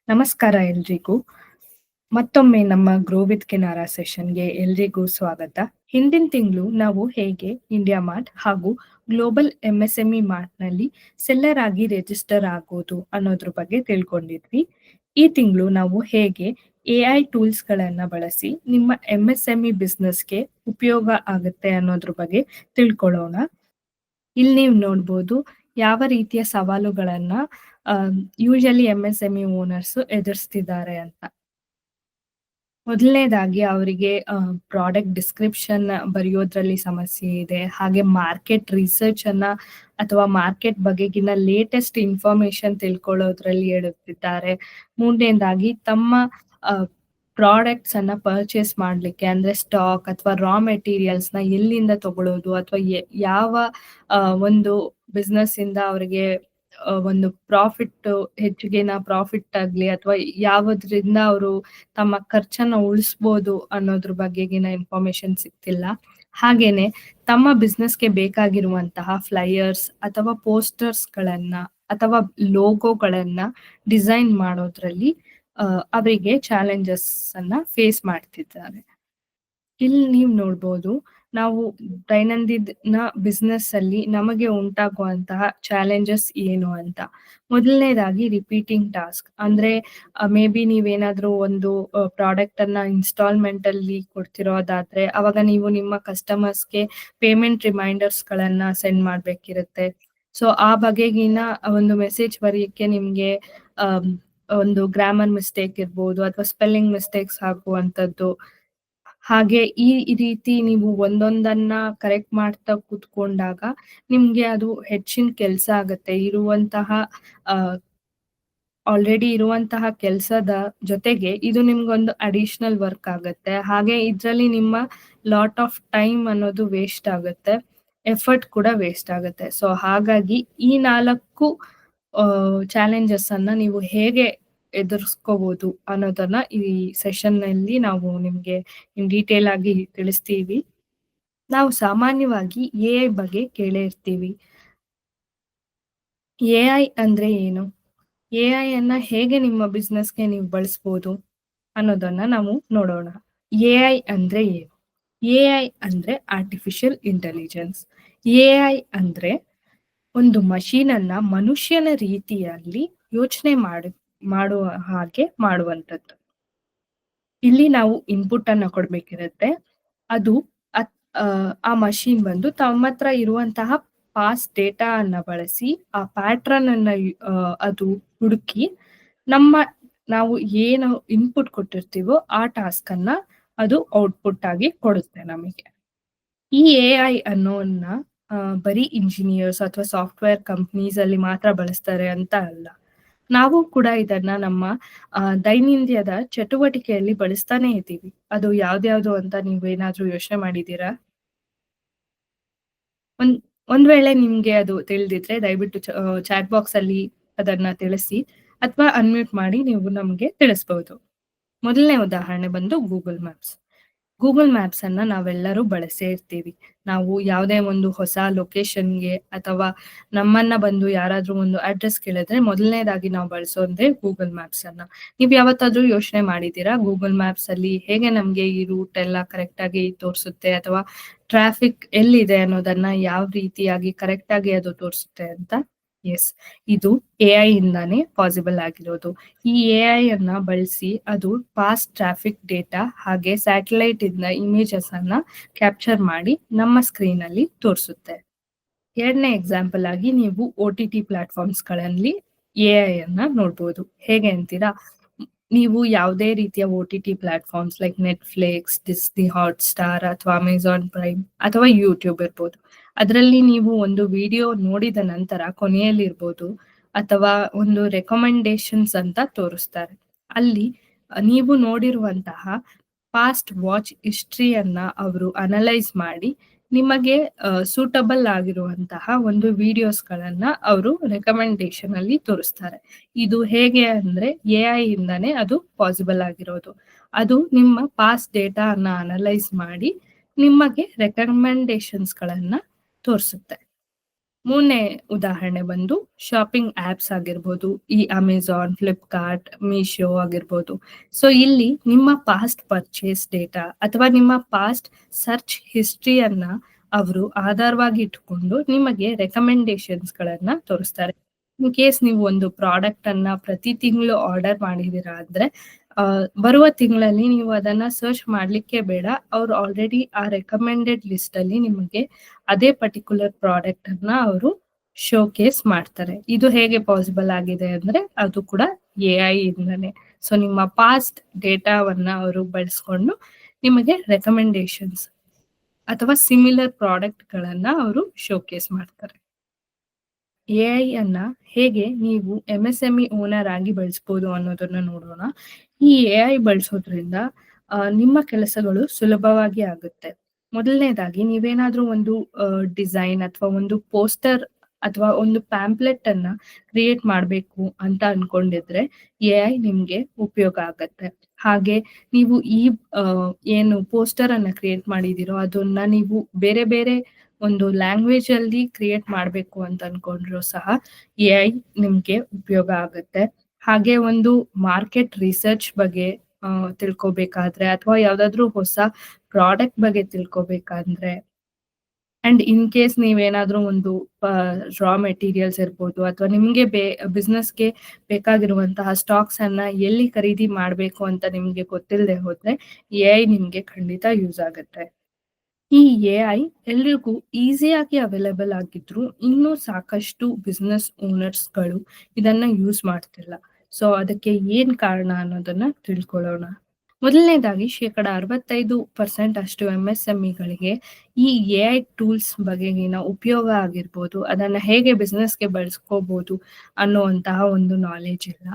ನಮಸ್ಕಾರ ಎಲ್ರಿಗೂ. ಮತ್ತೊಮ್ಮೆ ನಮ್ಮ ಗ್ರೋ ವಿತ್ ಕೆನಾರಾ ಸೆಷನ್‌ಗೆ ಎಲ್ರಿಗೂ ಸ್ವಾಗತ. ಹಿಂದಿನ ತಿಂಗಳು ನಾವು ಹೇಗೆ ಇಂಡಿಯಾ ಮಾರ್ಟ್ ಹಾಗೂ ಗ್ಲೋಬಲ್ ಎಂಎಸ್ಎಂಇ ಮಾರ್ಟ್‌ನಲ್ಲಿ ಸೆಲ್ಲರ್ ಆಗಿ ರಿಜಿಸ್ಟರ್ ಆಗೋದು ಅನ್ನೋದ್ರ ಬಗ್ಗೆ ತಿಳ್ಕೊಂಡಿದ್ವಿ. ಈ ತಿಂಗಳು ನಾವು ಹೇಗೆ ಎಐ ಟೂಲ್ಸ್‌ಗಳನ್ನ ಬಳಸಿ ನಿಮ್ಮ ಎಂಎಸ್ಎಂಇ ಬಿಸ್ನೆಸ್‌ಗೆ ಉಪಯೋಗ ಆಗುತ್ತೆ ಅನ್ನೋದ್ರ ಬಗ್ಗೆ ತಿಳ್ಕೊಳ್ಳೋಣ. ಇಲ್ಲಿ ನೀವು ನೋಡ್ಬೋದು ಯಾವ ರೀತಿಯ ಸವಾಲುಗಳನ್ನ ಯೂಶುವಲಿ ಎಂಎಸ್ಎಂಇ ಓನರ್ಸ್ ಎದುರಿಸ್ತಿದ್ದಾರೆ ಅಂತ. ಮೊದಲನೇದಾಗಿ ಅವರಿಗೆ ಪ್ರಾಡಕ್ಟ್ ಡಿಸ್ಕ್ರಿಪ್ಷನ್ ಬರೆಯೋದ್ರಲ್ಲಿ ಸಮಸ್ಯೆ ಇದೆ. ಹಾಗೆ ಮಾರ್ಕೆಟ್ ರಿಸರ್ಚ್ ಅನ್ನ ಅಥವಾ ಮಾರ್ಕೆಟ್ ಬಗೆಗಿನ ಲೇಟೆಸ್ಟ್ ಇನ್ಫಾರ್ಮೇಶನ್ ತಿಳ್ಕೊಳ್ಳೋದ್ರಲ್ಲಿ ಎಡುತ್ತಿದ್ದಾರೆ. ಮೂರನೇದಾಗಿ ತಮ್ಮ ಪ್ರಾಡಕ್ಟ್ಸ್ ಅನ್ನ ಪರ್ಚೇಸ್ ಮಾಡ್ಲಿಕ್ಕೆ ಅಂದ್ರೆ ಸ್ಟಾಕ್ ಅಥವಾ ರಾ ಮೆಟೀರಿಯಲ್ಸ್ ನ ಎಲ್ಲಿಂದ ತಗೊಳ್ಳೋದು ಅಥವಾ ಯಾವ ಒಂದು ಬಿಸ್ನೆಸ್ ಇಂದ ಅವರಿಗೆ ಒಂದು ಪ್ರಾಫಿಟ್ ಆಗ್ಲಿ ಅಥವಾ ಯಾವ್ದ್ರಿಂದ ಅವರು ತಮ್ಮ ಖರ್ಚನ್ನ ಉಳಿಸ್ಬೋದು ಅನ್ನೋದ್ರ ಬಗೆಗಿನ ಇನ್ಫಾರ್ಮೇಶನ್ ಸಿಗ್ತಿಲ್ಲ. ಹಾಗೇನೆ ತಮ್ಮ ಬಿಸ್ನೆಸ್‌ಗೆ ಬೇಕಾಗಿರುವಂತಹ ಫ್ಲೈಯರ್ಸ್ ಅಥವಾ ಪೋಸ್ಟರ್ಸ್‌ಗಳನ್ನ ಅಥವಾ ಲೋಗೋಗಳನ್ನ ಡಿಸೈನ್ ಮಾಡೋದ್ರಲ್ಲಿ ಅವರಿಗೆ ಚಾಲೆಂಜಸ್ ಅನ್ನ ಫೇಸ್ ಮಾಡ್ತಿದ್ದಾರೆ. ಇಲ್ಲಿ ನೀವು ನೋಡ್ಬೋದು ನಾವು ದೈನಂದಿನ ಬಿಸ್ನೆಸ್ ಅಲ್ಲಿ ನಮಗೆ ಉಂಟಾಗುವಂತಹ ಚಾಲೆಂಜಸ್ ಏನು ಅಂತ. ಮೊದಲನೇದಾಗಿ ರಿಪೀಟಿಂಗ್ ಟಾಸ್ಕ್ ಅಂದ್ರೆ ಮೇ ಬಿ ನೀವೇನಾದ್ರೂ ಒಂದು ಪ್ರಾಡಕ್ಟ್ ಅನ್ನ ಇನ್ಸ್ಟಾಲ್ಮೆಂಟ್ ಅಲ್ಲಿ ಕೊಡ್ತಿರೋದಾದ್ರೆ ಅವಾಗ ನೀವು ನಿಮ್ಮ ಕಸ್ಟಮರ್ಸ್‌ಗೆ ಪೇಮೆಂಟ್ ರಿಮೈಂಡರ್ಸ್ ಗಳನ್ನ ಸೆಂಡ್ ಮಾಡ್ಬೇಕಿರುತ್ತೆ. ಸೊ ಆ ಬಗೆಗಿನ ಒಂದು ಮೆಸೇಜ್ ಬರೆಯಕ್ಕೆ ನಿಮ್ಗೆ ಒಂದು ಗ್ರಾಮರ್ ಮಿಸ್ಟೇಕ್ ಇರ್ಬೋದು ಅಥವಾ ಸ್ಪೆಲ್ಲಿಂಗ್ ಮಿಸ್ಟೇಕ್ಸ್ ಆಗುವಂತದ್ದು. ಹಾಗೆ ಈ ರೀತಿ ನೀವು ಒಂದೊಂದನ್ನ ಕರೆಕ್ಟ್ ಮಾಡ್ತಾ ಕೂತ್ಕೊಂಡಾಗ ನಿಮ್ಗೆ ಅದು ಹೆಚ್ಚಿನ ಕೆಲ್ಸ ಆಗತ್ತೆ. ಆಲ್ರೆಡಿ ಇರುವಂತಹ ಕೆಲ್ಸದ ಜೊತೆಗೆ ಇದು ನಿಮ್ಗೊಂದು ಅಡಿಷನಲ್ ವರ್ಕ್ ಆಗತ್ತೆ. ಹಾಗೆ ಇದ್ರಲ್ಲಿ ನಿಮ್ಮ ಲಾಟ್ ಆಫ್ ಟೈಮ್ ಅನ್ನೋದು ವೇಸ್ಟ್ ಆಗತ್ತೆ. ಎಫರ್ಟ್ ಕೂಡ ವೇಸ್ಟ್ ಆಗತ್ತೆ. ಸೊ ಹಾಗಾಗಿ ಈ 4 ಚಾಲೆಂಜಸ್ ಅನ್ನ ನೀವು ಹೇಗೆ ಎದುರಿಸ್ಕೋಬಹುದು ಅನ್ನೋದನ್ನ ಈ ಸೆಷನ್ ನಲ್ಲಿ ನಾವು ನಿಮ್ಗೆ ಇನ್ ಡೀಟೇಲ್ ಆಗಿ ತಿಳಿಸ್ತೀವಿ. ನಾವು ಸಾಮಾನ್ಯವಾಗಿ ಎಐ ಬಗ್ಗೆ ಕೇಳೇ ಇರ್ತೀವಿ. ಎಐ ಅಂದ್ರೆ ಏನು? ಎಐ ಅನ್ನ ಹೇಗೆ ನಿಮ್ಮ ಬಿಸ್ನೆಸ್‌ಗೆ ನೀವು ಬಳಸ್ಬೋದು ಅನ್ನೋದನ್ನ ನಾವು ನೋಡೋಣ. ಎಐ ಅಂದ್ರೆ ಏನು? ಎಐ ಅಂದ್ರೆ ಆರ್ಟಿಫಿಷಿಯಲ್ ಇಂಟೆಲಿಜೆನ್ಸ್. ಎಐ ಅಂದ್ರೆ ಒಂದು ಮಷೀನ್ ಅನ್ನ ಮನುಷ್ಯನ ರೀತಿಯಲ್ಲಿ ಯೋಚನೆ ಮಾಡುವ ಹಾಗೆ ಮಾಡುವಂಥದ್ದು. ಇಲ್ಲಿ ನಾವು ಇನ್ಪುಟ್ ಅನ್ನ ಕೊಡ್ಬೇಕಿರುತ್ತೆ. ಅದು ಆ ಮಷೀನ್ ಬಂದು ತಮ್ಮತ್ರ ಇರುವಂತಹ ಪಾಸ್ಟ್ ಡೇಟಾ ಅನ್ನ ಬಳಸಿ ಆ ಪ್ಯಾಟ್ರನ್ ಅನ್ನ ಅದು ಹುಡುಕಿ ನಾವು ಏನು ಇನ್ಪುಟ್ ಕೊಟ್ಟಿರ್ತೀವೋ ಆ ಟಾಸ್ಕ್ ಅನ್ನ ಅದು ಔಟ್ಪುಟ್ ಆಗಿ ಕೊಡುತ್ತೆ ನಮಗೆ. ಈ ಎಐ ಅನ್ನೋನ್ನ ಬರೀ ಇಂಜಿನಿಯರ್ಸ್ ಅಥವಾ ಸಾಫ್ಟ್ವೇರ್ ಕಂಪನೀಸ್ ಅಲ್ಲಿ ಮಾತ್ರ ಬಳಸ್ತಾರೆ ಅಂತ ಅಲ್ಲ. ನಾವು ಕೂಡ ಇದನ್ನ ನಮ್ಮ ದೈನಂದಿನದ ಚಟುವಟಿಕೆಯಲ್ಲಿ ಬಳಸ್ತಾನೆ ಇದ್ದೀವಿ. ಅದು ಯಾವ್ದ್ಯಾವ್ದು ಅಂತ ನೀವೇನಾದ್ರೂ ಯೋಚನೆ ಮಾಡಿದೀರಾ? ಒಂದ್ ವೇಳೆ ನಿಮ್ಗೆ ಅದು ತಿಳಿದಿದ್ರೆ ದಯವಿಟ್ಟು ಚಾಟ್ ಬಾಕ್ಸ್ ಅಲ್ಲಿ ಅದನ್ನ ತಿಳಿಸಿ ಅಥವಾ ಅನ್ಮ್ಯೂಟ್ ಮಾಡಿ ನೀವು ನಮ್ಗೆ ತಿಳಿಸ್ಬಹುದು. ಮೊದಲನೇ ಉದಾಹರಣೆ ಬಂದು ಗೂಗಲ್ ಮ್ಯಾಪ್ಸ್. ಗೂಗಲ್ ಮ್ಯಾಪ್ಸ್ ಅನ್ನ ನಾವೆಲ್ಲರೂ ಬಳಸೇ ಇರ್ತೀವಿ. ನಾವು ಯಾವುದೇ ಒಂದು ಹೊಸ ಲೊಕೇಶನ್‌ಗೆ ಅಥವಾ ನಮ್ಮನ್ನ ಬಂದು ಯಾರಾದ್ರೂ ಒಂದು ಅಡ್ರೆಸ್ ಕೇಳಿದ್ರೆ ಮೊದಲನೇದಾಗಿ ನಾವು ಬಳಸೋದೇ ಗೂಗಲ್ ಮ್ಯಾಪ್ಸ್ ಅನ್ನ. ನೀವ್ ಯಾವತ್ತಾದ್ರೂ ಯೋಚನೆ ಮಾಡಿದೀರಾ ಗೂಗಲ್ ಮ್ಯಾಪ್ಸ್ ಅಲ್ಲಿ ಹೇಗೆ ನಮ್ಗೆ ಈ ರೂಟ್ ಎಲ್ಲ ಕರೆಕ್ಟ್ ಆಗಿ ತೋರಿಸುತ್ತೆ ಅಥವಾ ಟ್ರಾಫಿಕ್ ಎಲ್ಲಿದೆ ಅನ್ನೋದನ್ನ ಯಾವ ರೀತಿಯಾಗಿ ಕರೆಕ್ಟ್ ಆಗಿ ಅದು ತೋರಿಸುತ್ತೆ ಅಂತ? ಎಸ್, ಇದು ಎಐ ಇಂದಾನೇ ಪಾಸಿಬಲ್ ಆಗಿರೋದು. ಈ ಎಐ ಅನ್ನ ಬಳಸಿ ಅದು ಪಾಸ್ಟ್ ಟ್ರಾಫಿಕ್ ಡೇಟಾ ಹಾಗೆ ಸ್ಯಾಟಲೈಟ್ ಇಂದ ಇಮೇಜಸ್ ಅನ್ನ ಕ್ಯಾಪ್ಚರ್ ಮಾಡಿ ನಮ್ಮ ಸ್ಕ್ರೀನ್ ಅಲ್ಲಿ ತೋರಿಸುತ್ತೆ. ಎರಡನೇ ಎಕ್ಸಾಂಪಲ್ ಆಗಿ ನೀವು OTT ಪ್ಲಾಟ್ಫಾರ್ಮ್ಸ್ ಗಳಲ್ಲಿ ಎಐ ಅನ್ನ ನೋಡ್ಬೋದು. ಹೇಗೆ ಅಂತೀರಾ? ನೀವು ಯಾವುದೇ ರೀತಿಯ OTT platforms like Netflix, Disney Hotstar ಅಥವಾ ಅಮೆಜಾನ್ ಪ್ರೈಮ್ ಅಥವಾ ಯೂಟ್ಯೂಬ್ ಇರ್ಬೋದು. ಅದರಲ್ಲಿ ನೀವು ಒಂದು ವಿಡಿಯೋ ನೋಡಿದ ನಂತರ ಕೊನೆಯಲ್ಲಿರ್ಬೋದು ಅಥವಾ ಒಂದು ರೆಕಮೆಂಡೇಶನ್ಸ್ ಅಂತ ತೋರಿಸ್ತಾರೆ. ಅಲ್ಲಿ ನೀವು ನೋಡಿರುವಂತಹ ಪಾಸ್ಟ್ ವಾಚ್ ಹಿಸ್ಟ್ರಿಯನ್ನ ಅವರು ಅನಲೈಸ್ ಮಾಡಿ ನಿಮಗೆ ಸೂಟಬಲ್ ಆಗಿರುವಂತಹ ಒಂದು ವಿಡಿಯೋಸ್‌ಗಳನ್ನ ಅವರು ರೆಕಮೆಂಡೇಶನ್ ಅಲ್ಲಿ ತೋರಿಸ್ತಾರೆ. ಇದು ಹೇಗೆ ಅಂದ್ರೆ ಎಐ ಇಂದಾನೇ ಅದು ಪಾಸಿಬಲ್ ಆಗಿರೋದು. ಅದು ನಿಮ್ಮ ಪಾಸ್ಟ್ ಡೇಟಾ ಅನ್ನ ಅನಲೈಸ್ ಮಾಡಿ ನಿಮಗೆ ರೆಕಮೆಂಡೇಶನ್ಸ್‌ಗಳನ್ನ ತೋರಿಸುತ್ತೆ. ಮೂರನೇ ಉದಾಹರಣೆ ಬಂದು ಶಾಪಿಂಗ್ ಆಪ್ಸ್ ಆಗಿರ್ಬೋದು. ಈ ಅಮೆಜಾನ್, ಫ್ಲಿಪ್ಕಾರ್ಟ್, ಮೀಶೋ ಆಗಿರ್ಬೋದು. ಸೊ ಇಲ್ಲಿ ನಿಮ್ಮ ಪಾಸ್ಟ್ ಪರ್ಚೇಸ್ ಡೇಟಾ ಅಥವಾ ನಿಮ್ಮ ಪಾಸ್ಟ್ ಸರ್ಚ್ ಹಿಸ್ಟ್ರಿಯನ್ನ ಅವರು ಆಧಾರವಾಗಿ ಇಟ್ಕೊಂಡು ನಿಮಗೆ ರೆಕಮೆಂಡೇಶನ್ಸ್‌ಗಳನ್ನ ತೋರಿಸ್ತಾರೆ. ಇನ್ ಕೇಸ್ ನೀವು ಒಂದು ಪ್ರಾಡಕ್ಟ್ ಅನ್ನ ಪ್ರತಿ ತಿಂಗಳು ಆರ್ಡರ್ ಮಾಡಿದೀರಾ ಅಂದ್ರೆ ಬರುವ ತಿಂಗಳಲ್ಲಿ ನೀವು ಅದನ್ನ ಸರ್ಚ್ ಮಾಡ್ಲಿಕ್ಕೆ ಬೇಡ. ಅವ್ರು ಆಲ್ರೆಡಿ ಆ ರೆಕಮೆಂಡೆಡ್ ಲಿಸ್ಟ್ ಅಲ್ಲಿ ನಿಮಗೆ ಅದೇ ಪರ್ಟಿಕ್ಯುಲರ್ ಪ್ರಾಡಕ್ಟ್ ಅನ್ನ ಅವರು ಶೋಕೇಸ್ ಮಾಡ್ತಾರೆ. ಇದು ಹೇಗೆ ಪಾಸಿಬಲ್ ಆಗಿದೆ ಅಂದ್ರೆ ಅದು ಕೂಡ ಎಐ ಇಂದನೇ. ಸೊ ನಿಮ್ಮ ಪಾಸ್ಟ್ ಡೇಟಾವನ್ನ ಅವರು ಬಳಸ್ಕೊಂಡು ನಿಮಗೆ ರೆಕಮೆಂಡೇಶನ್ಸ್ ಅಥವಾ ಸಿಮಿಲರ್ ಪ್ರಾಡಕ್ಟ್ ಗಳನ್ನ ಅವರು ಶೋಕೇಸ್ ಮಾಡ್ತಾರೆ. ಎಐ ಅನ್ನ ಹೇಗೆ ನೀವು ಎಂಎಸ್ಎಂಇ ಓನರ್ ಆಗಿ ಬಳಸ್ಬೋದು ಅನ್ನೋದನ್ನ ನೋಡೋಣ. ಈ ಎಐ ಬಳಸೋದ್ರಿಂದ ನಿಮ್ಮ ಕೆಲಸಗಳು ಸುಲಭವಾಗಿ ಆಗುತ್ತೆ. ಮೊದಲನೇದಾಗಿ ನೀವೇನಾದ್ರೂ ಒಂದು ಡಿಸೈನ್ ಅಥವಾ ಒಂದು ಪೋಸ್ಟರ್ ಅಥವಾ ಒಂದು ಪ್ಯಾಂಪ್ಲೆಟ್ ಅನ್ನ ಕ್ರಿಯೇಟ್ ಮಾಡ್ಬೇಕು ಅಂತ ಅನ್ಕೊಂಡಿದ್ರೆ ಎಐ ನಿಮ್ಗೆ ಉಪಯೋಗ ಆಗತ್ತೆ. ಹಾಗೆ ನೀವು ಈ ಏನು ಪೋಸ್ಟರ್ ಅನ್ನ ಕ್ರಿಯೇಟ್ ಮಾಡಿದೀರೋ ಅದನ್ನ ನೀವು ಬೇರೆ ಬೇರೆ ಒಂದು ಲ್ಯಾಂಗ್ವೇಜ್ ಅಲ್ಲಿ ಕ್ರಿಯೇಟ್ ಮಾಡ್ಬೇಕು ಅಂತ ಅನ್ಕೊಂಡ್ರು ಸಹ ಎಐ ನಿಮ್ಗೆ ಉಪಯೋಗ ಆಗುತ್ತೆ. ಹಾಗೆ ಒಂದು ಮಾರ್ಕೆಟ್ ರಿಸರ್ಚ್ ಬಗ್ಗೆ ತಿಳ್ಕೊಬೇಕಾದ್ರೆ ಅಥವಾ ಯಾವ್ದಾದ್ರು ಹೊಸ ಪ್ರಾಡಕ್ಟ್ ಬಗ್ಗೆ ತಿಳ್ಕೊಬೇಕಂದ್ರೆ ಅಂಡ್ ಇನ್ ಕೇಸ್ ನೀವೇನಾದ್ರೂ ಒಂದು ರಾ ಮೆಟೀರಿಯಲ್ಸ್ ಇರ್ಬೋದು ಅಥವಾ ನಿಮ್ಗೆ ಬಿಸ್ನೆಸ್ಗೆ ಬೇಕಾಗಿರುವಂತಹ ಸ್ಟಾಕ್ಸ್ ಅನ್ನ ಎಲ್ಲಿ ಖರೀದಿ ಮಾಡ್ಬೇಕು ಅಂತ ನಿಮ್ಗೆ ಗೊತ್ತಿಲ್ಲದೆ ಹೋದ್ರೆ ಎಐ ನಿಮ್ಗೆ ಖಂಡಿತ ಯೂಸ್ ಆಗುತ್ತೆ. ಈ ಎಐ ಎಲ್ರಿಗೂ ಈಸಿಯಾಗಿ ಅವೈಲೇಬಲ್ ಆಗಿದ್ರು ಇನ್ನೂ ಸಾಕಷ್ಟು ಬಿಸ್ನೆಸ್ ಓನರ್ಸ್‌ಗಳು ಇದನ್ನ ಯೂಸ್ ಮಾಡ್ತಿಲ್ಲ. ಸೊ ಅದಕ್ಕೆ ಏನ್ ಕಾರಣ ಅನ್ನೋದನ್ನ ತಿಳ್ಕೊಳ್ಳೋಣ. ಮೊದಲನೇದಾಗಿ 65% ಅಷ್ಟು ಎಂಎಸ್ಎಂಇಗಳಿಗೆ ಈ ಎಐ ಟೂಲ್ಸ್ ಬಗೆಗಿನ ಉಪಯೋಗ ಆಗಿರ್ಬೋದು, ಅದನ್ನ ಹೇಗೆ ಬಿಸ್ನೆಸ್‌ಗೆ ಬಳಸ್ಕೋಬಹುದು ಅನ್ನುವಂತಹ ಒಂದು ನಾಲೆಡ್ಜ್ ಇಲ್ಲ.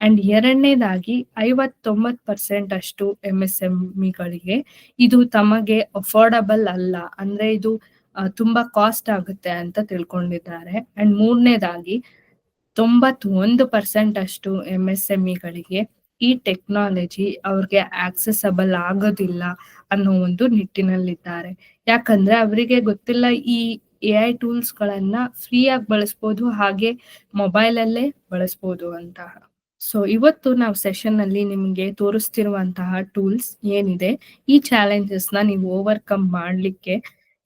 ಅಂಡ್ ಎರಡನೇದಾಗಿ 50-90% ಅಷ್ಟು ಎಂಎಸ್ಎಂಇಗಳಿಗೆ ಇದು ತಮಗೆ ಅಫೋರ್ಡಬಲ್ ಅಲ್ಲ. ಅಂದ್ರೆ ಇದು ತುಂಬಾ ಕಾಸ್ಟ್ ಆಗುತ್ತೆ ಅಂತ ತಿಳ್ಕೊಂಡಿದ್ದಾರೆ. ಅಂಡ್ ಮೂರನೇದಾಗಿ 91% ಅಷ್ಟು ಎಂಎಸ್ಎಂಇಗಳಿಗೆ ಈ ಟೆಕ್ನಾಲಜಿ ಅವ್ರಿಗೆ ಆಕ್ಸೆಸಬಲ್ ಆಗೋದಿಲ್ಲ ಅನ್ನೋ ಒಂದು ನಿಟ್ಟಿನಲ್ಲಿದ್ದಾರೆ. ಯಾಕಂದ್ರೆ ಅವರಿಗೆ ಗೊತ್ತಿಲ್ಲ ಈ ಎಐ ಟೂಲ್ಸ್ ಗಳನ್ನ ಫ್ರೀ ಆಗಿ ಬಳಸ್ಬೋದು, ಹಾಗೆ ಮೊಬೈಲ್ ಅಲ್ಲೇ ಬಳಸ್ಬೋದು ಅಂತ. ಸೊ ಇವತ್ತು ನಾವು ಸೆಷನ್ ಅಲ್ಲಿ ನಿಮ್ಗೆ ತೋರಿಸ್ತಿರುವಂತಹ ಟೂಲ್ಸ್ ಏನಿದೆ ಈ ಚಾಲೆಂಜಸ್ ನ ನೀವು ಓವರ್ಕಮ್ ಮಾಡ್ಲಿಕ್ಕೆ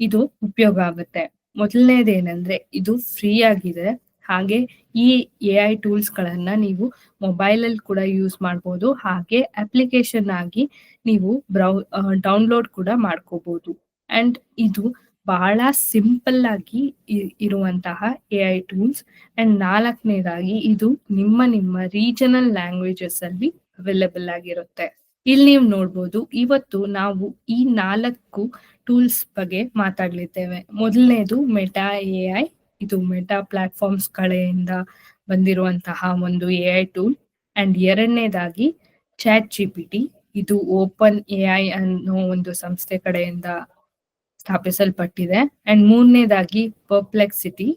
ಇದು ಉಪಯೋಗ ಆಗುತ್ತೆ. ಮೊದಲನೇದೇನಂದ್ರೆ ಇದು ಫ್ರೀ ಆಗಿದೆ. ಹಾಗೆ ಈ ಎಐ ಟೂಲ್ಸ್ ಗಳನ್ನ ನೀವು ಮೊಬೈಲ್ ಅಲ್ಲಿ ಕೂಡ ಯೂಸ್ ಮಾಡ್ಬೋದು. ಹಾಗೆ ಅಪ್ಲಿಕೇಶನ್ ಆಗಿ ನೀವು ಡೌನ್ಲೋಡ್ ಕೂಡ ಮಾಡ್ಕೋಬಹುದು. ಅಂಡ್ ಇದು ಬಹಳ ಸಿಂಪಲ್ ಆಗಿ ಇರುವಂತಹ ಎಐ ಟೂಲ್ಸ್. ಅಂಡ್ ನಾಲ್ಕನೇದಾಗಿ ಇದು ನಿಮ್ಮ ರೀಜನಲ್ ಲ್ಯಾಂಗ್ವೇಜಸ್ ಅಲ್ಲಿ ಅವೈಲೇಬಲ್ ಆಗಿರುತ್ತೆ. ಇಲ್ಲಿ ನೀವು ನೋಡ್ಬೋದು ಇವತ್ತು ನಾವು ಈ 4 ಟೂಲ್ಸ್ ಬಗ್ಗೆ ಮಾತಾಡ್ಲಿದ್ದೇವೆ. ಮೊದಲನೇದು ಮೆಟಾ ಎಐ. ಇದು ಮೆಟಾ ಪ್ಲಾಟ್ಫಾರ್ಮ್ಸ್ ಕಡೆಯಿಂದ ಬಂದಿರುವಂತಹ ಒಂದು ಎಐ ಟೂಲ್. ಅಂಡ್ ಎರಡನೇದಾಗಿ ಚಾಟ್ ಜಿಪಿಟಿ. ಇದು ಓಪನ್ ಎಐ ಅನ್ನೋ ಒಂದು ಸಂಸ್ಥೆ ಕಡೆಯಿಂದ ಸ್ಥಾಪಿಸಲ್ಪಟ್ಟಿದೆ. ಅಂಡ್ ಮೂರನೇದಾಗಿ ಪರ್ಪ್ಲೆಕ್ಸಿಟಿ.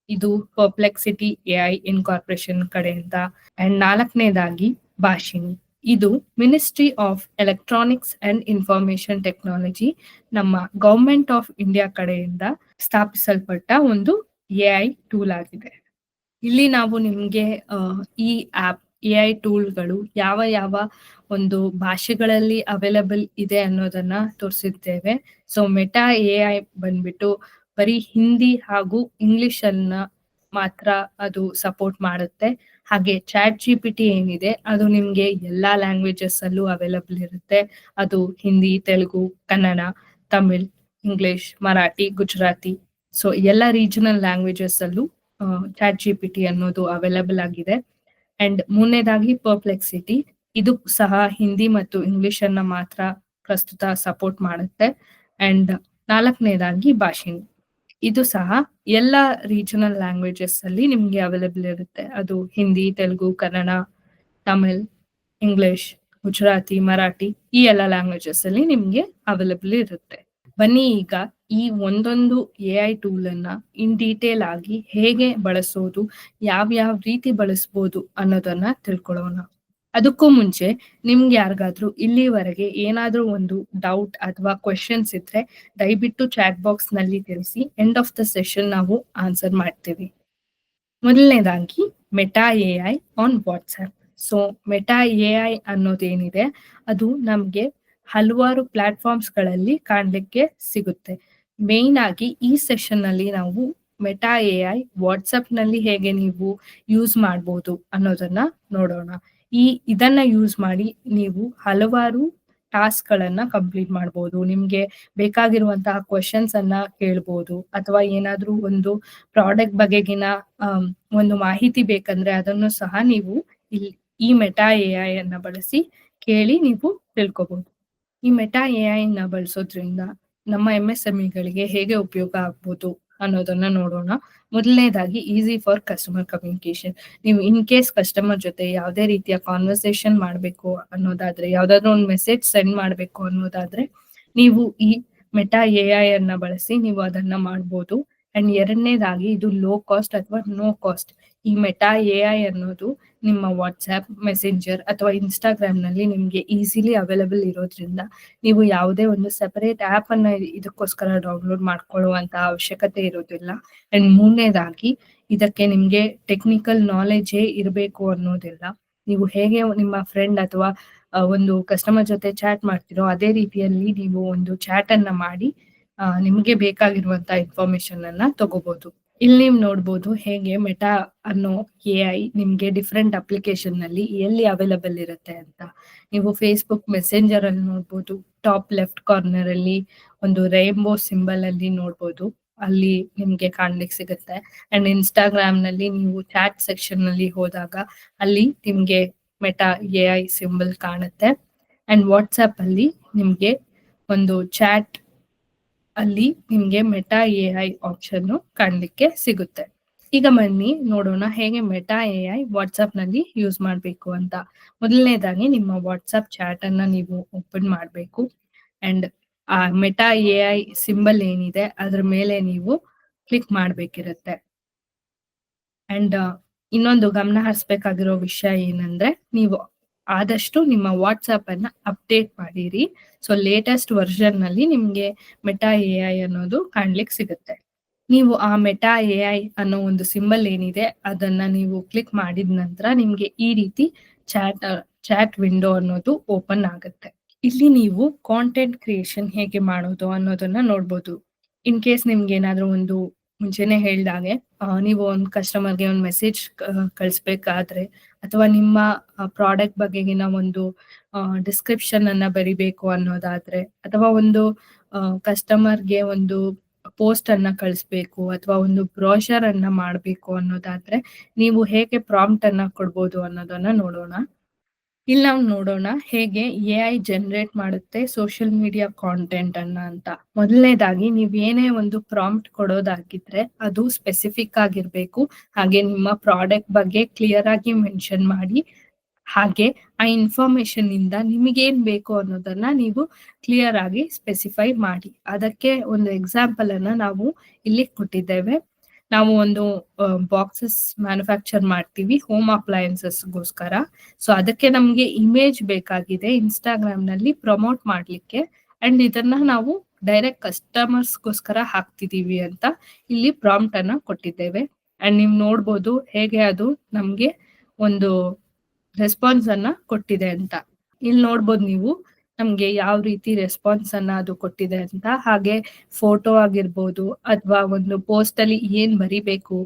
ಇದು ಪರ್ಪ್ಲೆಕ್ಸಿಟಿ ಎಐ ಇನ್ಕಾರ್ಪೊರೇಷನ್ ಕಡೆಯಿಂದ. ಅಂಡ್ ನಾಲ್ಕನೇದಾಗಿ ಭಾಷಿಣಿ. ಇದು ministry of electronics and information technology, ನಮ್ಮ ಗವರ್ಮೆಂಟ್ ಆಫ್ ಇಂಡಿಯಾ ಕಡೆಯಿಂದ ಸ್ಥಾಪಿಸಲ್ಪಟ್ಟ ಒಂದು ಎಐ ಟೂಲ್ ಆಗಿದೆ. ಇಲ್ಲಿ ನಾವು ನಿಮ್ಗೆ ಈ ಆಪ್ ಎಐ ಟೂಲ್ಗಳು ಯಾವ ಯಾವ ಒಂದು ಭಾಷೆಗಳಲ್ಲಿ ಅವೈಲಬಲ್ ಇದೆ ಅನ್ನೋದನ್ನ ತೋರಿಸಿದ್ದೇವೆ. ಸೊ ಮೆಟಾ ಎಐ ಬಂದ್ಬಿಟ್ಟು ಬರೀ ಹಿಂದಿ ಹಾಗೂ ಇಂಗ್ಲಿಷ್ ಅನ್ನ ಮಾತ್ರ ಅದು ಸಪೋರ್ಟ್ ಮಾಡುತ್ತೆ. ಹಾಗೆ ಚಾಟ್ ಜಿಪಿಟಿ ಏನಿದೆ ಅದು ನಿಮ್ಗೆ ಎಲ್ಲಾ ಲ್ಯಾಂಗ್ವೇಜಸ್ ಅಲ್ಲೂ ಅವೈಲಬಲ್ ಇರುತ್ತೆ. ಅದು ಹಿಂದಿ, ತೆಲುಗು, ಕನ್ನಡ, ತಮಿಳ್, ಇಂಗ್ಲಿಷ್, ಮರಾಠಿ, ಗುಜರಾತಿ, ಸೊ ಎಲ್ಲ ರೀಜನಲ್ ಲ್ಯಾಂಗ್ವೇಜಸ್ ಅಲ್ಲೂ ಚಾಟ್ ಜಿಪಿಟಿ ಅನ್ನೋದು ಅವೈಲಬಲ್ ಆಗಿದೆ. ಅಂಡ್ ಮೂರನೇದಾಗಿ ಪರ್ಪ್ಲೆಕ್ಸಿಟಿ. ಇದು ಸಹ ಹಿಂದಿ ಮತ್ತು ಇಂಗ್ಲಿಷ್ ಅನ್ನ ಮಾತ್ರ ಪ್ರಸ್ತುತ ಸಪೋರ್ಟ್ ಮಾಡುತ್ತೆ. ಅಂಡ್ ನಾಲ್ಕನೇದಾಗಿ ಭಾಷಿಣಿ. ಇದು ಸಹ ಎಲ್ಲ ರೀಜನಲ್ ಲ್ಯಾಂಗ್ವೇಜಸ್ ಅಲ್ಲಿ ನಿಮ್ಗೆ ಅವೈಲಬಲ್ ಇರುತ್ತೆ. ಅದು ಹಿಂದಿ, ತೆಲುಗು, ಕನ್ನಡ, ತಮಿಳ್, ಇಂಗ್ಲಿಷ್, ಗುಜರಾತಿ, ಮರಾಠಿ, ಈ ಎಲ್ಲ ಲ್ಯಾಂಗ್ವೇಜಸ್ ಅಲ್ಲಿ ನಿಮ್ಗೆ ಅವೈಲಬಲ್ ಇರುತ್ತೆ. ಬನ್ನಿ ಈಗ ಈ ಒಂದೊಂದು ಎಐ ಟೂಲ್ ಅನ್ನ ಇನ್ ಡೀಟೇಲ್ ಆಗಿ ಹೇಗೆ ಬಳಸೋದು, ಯಾವ ರೀತಿ ಬಳಸ್ಬೋದು ಅನ್ನೋದನ್ನ ತಿಳ್ಕೊಳ್ಳೋಣ. ಅದಕ್ಕೂ ಮುಂಚೆ ನಿಮ್ಗೆ ಯಾರಿಗಾದ್ರೂ ಇಲ್ಲಿವರೆಗೆ ಏನಾದ್ರೂ ಒಂದು ಡೌಟ್ ಅಥವಾ ಕ್ವೆಶನ್ಸ್ ಇದ್ರೆ ದಯವಿಟ್ಟು ಚಾಟ್ ಬಾಕ್ಸ್ ನಲ್ಲಿ ತಿಳಿಸಿ. ಎಂಡ್ ಆಫ್ ದ ಸೆಷನ್ ನಾವು ಆನ್ಸರ್ ಮಾಡ್ತೀವಿ. ಮೊದಲನೇದಾಗಿ Meta AI on WhatsApp. So Meta AI ಅನ್ನೋದೇನಿದೆ ಅದು ನಮ್ಗೆ ಹಲವಾರು ಪ್ಲಾಟ್ಫಾರ್ಮ್ಸ್ ಗಳಲ್ಲಿ ಕಾಣ್ಲಿಕ್ಕೆ ಸಿಗುತ್ತೆ. ಮೇನ್ ಆಗಿ ಈ ಸೆಷನ್ ನಲ್ಲಿ ನಾವು ಮೆಟಾ ಎಐ ವಾಟ್ಸ್ಆಪ್ ನಲ್ಲಿ ಹೇಗೆ ನೀವು ಯೂಸ್ ಮಾಡ್ಬೋದು ಅನ್ನೋದನ್ನ ನೋಡೋಣ. ಇದನ್ನ ಯೂಸ್ ಮಾಡಿ ನೀವು ಹಲವಾರು ಟಾಸ್ಕ್ ಗಳನ್ನ ಕಂಪ್ಲೀಟ್ ಮಾಡ್ಬೋದು. ನಿಮ್ಗೆ ಬೇಕಾಗಿರುವಂತಹ ಕ್ವೆಶನ್ಸ್ ಅನ್ನ ಕೇಳ್ಬೋದು, ಅಥವಾ ಏನಾದ್ರೂ ಒಂದು ಪ್ರಾಡಕ್ಟ್ ಬಗೆಗಿನ ಒಂದು ಮಾಹಿತಿ ಬೇಕಂದ್ರೆ ಅದನ್ನು ಸಹ ನೀವು ಈ ಮೆಟಾ ಎಐ ಅನ್ನ ಬಳಸಿ ಕೇಳಿ ನೀವು ತಿಳ್ಕೊಬಹುದು. ಈ ಮೆಟಾ ಎಐ ನ ಬಳಸೋದ್ರಿಂದ ನಮ್ಮ ಎಂಎಸ್ಎಂಇಗಳಿಗೆ ಹೇಗೆ ಉಪಯೋಗ ಆಗ್ಬೋದು ಅನ್ನೋದನ್ನ ನೋಡೋಣ. ಮೊದಲನೇದಾಗಿ ಈಸಿ ಫಾರ್ ಕಸ್ಟಮರ್ ಕಮ್ಯುನಿಕೇಶನ್. ನೀವು ಇನ್ ಕೇಸ್ ಕಸ್ಟಮರ್ ಜೊತೆ ಯಾವುದೇ ರೀತಿಯ ಕಾನ್ವರ್ಸೇಷನ್ ಮಾಡಬೇಕು ಅನ್ನೋದಾದ್ರೆ, ಯಾವ್ದಾದ್ರು ಒಂದು ಮೆಸೇಜ್ ಸೆಂಡ್ ಮಾಡಬೇಕು ಅನ್ನೋದಾದ್ರೆ ನೀವು ಈ ಮೆಟಾ ಎಐ ಅನ್ನ ಬಳಸಿ ನೀವು ಅದನ್ನ ಮಾಡ್ಬೋದು. ಅಂಡ್ ಎರಡನೇದಾಗಿ ಇದು ಲೋ ಕಾಸ್ಟ್ ಅಥವಾ ನೋ ಕಾಸ್ಟ್. ಈ ಮೆಟಾ ಎಐ ಅನ್ನೋದು ನಿಮ್ಮ ವಾಟ್ಸ್ಆಪ್, ಮೆಸೆಂಜರ್ ಅಥವಾ ಇನ್ಸ್ಟಾಗ್ರಾಮ್ ನಲ್ಲಿ ನಿಮ್ಗೆ ಈಸಿಲಿ ಅವೈಲಬಲ್ ಇರೋದ್ರಿಂದ ನೀವು ಯಾವುದೇ ಒಂದು ಸೆಪರೇಟ್ ಆಪ್ ಅನ್ನ ಇದಕ್ಕೋಸ್ಕರ ಡೌನ್ಲೋಡ್ ಮಾಡ್ಕೊಳ್ಳುವಂತ ಅವಶ್ಯಕತೆ ಇರೋದಿಲ್ಲ. ಅಂಡ್ ಮೂರನೇದಾಗಿ ಇದಕ್ಕೆ ನಿಮ್ಗೆ ಟೆಕ್ನಿಕಲ್ ನಾಲೆಜೇ ಇರಬೇಕು ಅನ್ನೋದಿಲ್ಲ. ನೀವು ಹೇಗೆ ನಿಮ್ಮ ಫ್ರೆಂಡ್ ಅಥವಾ ಒಂದು ಕಸ್ಟಮರ್ ಜೊತೆ ಚಾಟ್ ಮಾಡ್ತಿರೋ ಅದೇ ರೀತಿಯಲ್ಲಿ ನೀವು ಒಂದು ಚಾಟ್ ಅನ್ನ ಮಾಡಿ ನಿಮ್ಗೆ ಬೇಕಾಗಿರುವಂತ ಇನ್ಫಾರ್ಮೇಶನ್ ಅನ್ನ ತಗೋಬಹುದು. ಇಲ್ಲಿ ನೀವು ನೋಡ್ಬೋದು ಹೇಗೆ ಮೆಟಾ ಅನ್ನೋ ಎಐ ನಿಮ್ಗೆ ಡಿಫ್ರೆಂಟ್ ಅಪ್ಲಿಕೇಶನ್ ನಲ್ಲಿ ಎಲ್ಲಿ ಅವೈಲಬಲ್ ಇರುತ್ತೆ ಅಂತ. ನೀವು ಫೇಸ್ಬುಕ್ ಮೆಸೆಂಜರ್ ಅಲ್ಲಿ ನೋಡ್ಬೋದು, ಟಾಪ್ ಲೆಫ್ಟ್ ಕಾರ್ನರ್ ಅಲ್ಲಿ ಒಂದು ರೈನ್ಬೋ ಸಿಂಬಲ್ ಅಲ್ಲಿ ನೋಡ್ಬೋದು, ಅಲ್ಲಿ ನಿಮ್ಗೆ ಕಾಣ್ಲಿಕ್ಕೆ ಸಿಗುತ್ತೆ. ಅಂಡ್ ಇನ್ಸ್ಟಾಗ್ರಾಮ್ ನಲ್ಲಿ ನೀವು ಚಾಟ್ ಸೆಕ್ಷನ್ ನಲ್ಲಿ ಹೋದಾಗ ಅಲ್ಲಿ ನಿಮ್ಗೆ ಮೆಟಾ ಎಐ ಸಿಂಬಲ್ ಕಾಣುತ್ತೆ. ಅಂಡ್ ವಾಟ್ಸ್ಆಪ್ ಅಲ್ಲಿ ನಿಮ್ಗೆ ಒಂದು ಚಾಟ್ ಅಲ್ಲಿ ನಿಮ್ಗೆ ಮೆಟಾ ಎಐ ಆಪ್ಷನ್ ಕಾಣ್ಲಿಕ್ಕೆ ಸಿಗುತ್ತೆ. ಈಗ ಬನ್ನಿ ನೋಡೋಣ ಹೇಗೆ ಮೆಟಾ ಎಐ ವಾಟ್ಸ್ಆಪ್ ನಲ್ಲಿ ಯೂಸ್ ಮಾಡ್ಬೇಕು ಅಂತ. ಮೊದಲನೇದಾಗಿ ನಿಮ್ಮ ವಾಟ್ಸ್ಆಪ್ ಚಾಟ್ ಅನ್ನ ನೀವು ಓಪನ್ ಮಾಡ್ಬೇಕು. ಅಂಡ್ ಆ ಮೆಟಾ ಎಐ ಸಿಂಬಲ್ ಏನಿದೆ ಅದ್ರ ಮೇಲೆ ನೀವು ಕ್ಲಿಕ್ ಮಾಡ್ಬೇಕಿರುತ್ತೆ. ಅಂಡ್ ಇನ್ನೊಂದು ಗಮನ ಹರಿಸ್ಬೇಕಾಗಿರೋ ವಿಷಯ ಏನಂದ್ರೆ, ನೀವು ಆದಷ್ಟು ನಿಮ್ಮ ವಾಟ್ಸ್ಆಪ್ ಅನ್ನ ಅಪ್ಡೇಟ್ ಮಾಡಿರಿ. ಸೊ ಲೇಟೆಸ್ಟ್ ವರ್ಷನ್ ನಲ್ಲಿ ನಿಮ್ಗೆ ಮೆಟಾ ಎಐ ಅನ್ನೋದು ಕಾಣ್ಲಿಕ್ಕೆ ಸಿಗುತ್ತೆ. ನೀವು ಆ ಮೆಟಾ ಎಐ ಅನ್ನೋ ಒಂದು ಸಿಂಬಲ್ ಏನಿದೆ ಅದನ್ನ ನೀವು ಕ್ಲಿಕ್ ಮಾಡಿದ ನಂತರ ನಿಮ್ಗೆ ಈ ರೀತಿ ಚಾಟ್ ವಿಂಡೋ ಅನ್ನೋದು ಓಪನ್ ಆಗುತ್ತೆ. ಇಲ್ಲಿ ನೀವು ಕಾಂಟೆಂಟ್ ಕ್ರಿಯೇಷನ್ ಹೇಗೆ ಮಾಡೋದು ಅನ್ನೋದನ್ನ ನೋಡ್ಬೋದು. ಇನ್ ಕೇಸ್ ನಿಮ್ಗೆ ಏನಾದ್ರೂ ಒಂದು ಮುಂಚೆನೆ ಹೇಳ್ದಾಗೆ ನೀವು ಒಂದು ಕಸ್ಟಮರ್ಗೆ ಒಂದು ಮೆಸೇಜ್ ಕಳಿಸ್ಬೇಕಾದ್ರೆ, ಅಥವಾ ನಿಮ್ಮ ಪ್ರಾಡಕ್ಟ್ ಬಗೆಗಿನ ಒಂದು ಡಿಸ್ಕ್ರಿಪ್ಷನ್ ಅನ್ನ ಬರಿಬೇಕು ಅನ್ನೋದಾದ್ರೆ, ಅಥವಾ ಒಂದು ಕಸ್ಟಮರ್ಗೆ ಒಂದು ಪೋಸ್ಟ್ ಅನ್ನ ಕಳಿಸ್ಬೇಕು ಅಥವಾ ಒಂದು ಬ್ರೋಷರ್ ಅನ್ನ ಮಾಡ್ಬೇಕು ಅನ್ನೋದಾದ್ರೆ ನೀವು ಹೇಗೆ ಪ್ರಾಂಪ್ಟ್ ಅನ್ನ ಕೊಡ್ಬೋದು ಅನ್ನೋದನ್ನ ನೋಡೋಣ. ಇಲ್ಲಿ ನಾವು ನೋಡೋಣ ಹೇಗೆ ಎಐ ಜನರೇಟ್ ಮಾಡುತ್ತೆ ಸೋಷಿಯಲ್ ಮೀಡಿಯಾ ಕಾಂಟೆಂಟ್ ಅನ್ನ ಅಂತ. ಮೊದಲನೇದಾಗಿ ನೀವ್ ಏನೇ ಒಂದು ಪ್ರಾಂಪ್ಟ್ ಕೊಡೋದಾಗಿದ್ರೆ ಅದು ಸ್ಪೆಸಿಫಿಕ್ ಆಗಿರ್ಬೇಕು. ಹಾಗೆ ನಿಮ್ಮ ಪ್ರಾಡಕ್ಟ್ ಬಗ್ಗೆ ಕ್ಲಿಯರ್ ಆಗಿ ಮೆನ್ಷನ್ ಮಾಡಿ, ಹಾಗೆ ಆ ಇನ್ಫಾರ್ಮೇಶನ್ ಇಂದ ನಿಮಗೇನ್ ಬೇಕು ಅನ್ನೋದನ್ನ ನೀವು ಕ್ಲಿಯರ್ ಆಗಿ ಸ್ಪೆಸಿಫೈ ಮಾಡಿ. ಅದಕ್ಕೆ ಒಂದು ಎಕ್ಸಾಂಪಲ್ ಅನ್ನ ನಾವು ಇಲ್ಲಿ ಕೊಟ್ಟಿದ್ದೇವೆ. ನಾವು ಒಂದು ಬಾಕ್ಸಸ್ ಮ್ಯಾನುಫ್ಯಾಕ್ಚರ್ ಮಾಡ್ತೀವಿ ಹೋಮ್ ಅಪ್ಲಯನ್ಸಸ್ಗೋಸ್ಕರ. ಸೊ ಅದಕ್ಕೆ ನಮ್ಗೆ ಇಮೇಜ್ ಬೇಕಾಗಿದೆ ಇನ್ಸ್ಟಾಗ್ರಾಮ್ ನಲ್ಲಿ ಪ್ರಮೋಟ್ ಮಾಡ್ಲಿಕ್ಕೆ. ಅಂಡ್ ಇದನ್ನ ನಾವು ಡೈರೆಕ್ಟ್ ಕಸ್ಟಮರ್ಸ್ಗೋಸ್ಕರ ಹಾಕ್ತಿದೀವಿ ಅಂತ ಇಲ್ಲಿ ಪ್ರಾಂಪ್ಟ್ ಅನ್ನ ಕೊಟ್ಟಿದ್ದೇವೆ. ಅಂಡ್ ನೀವು ನೋಡ್ಬೋದು ಹೇಗೆ ಅದು ನಮ್ಗೆ ಒಂದು ರೆಸ್ಪಾನ್ಸ್ ಅನ್ನ ಕೊಟ್ಟಿದೆ ಅಂತ. ಇಲ್ಲಿ ನೋಡ್ಬೋದು ನೀವು ನಮ್ಗೆ ಯಾವ ರೀತಿ ರೆಸ್ಪಾನ್ಸ್ ಅನ್ನ ಅದು ಕೊಟ್ಟಿದೆ ಅಂತ. ಹಾಗೆ ಫೋಟೋ ಆಗಿರ್ಬೋದು ಅಥವಾ ಒಂದು ಪೋಸ್ಟ್ ಅಲ್ಲಿ ಏನ್ ಬರಿಬೇಕು,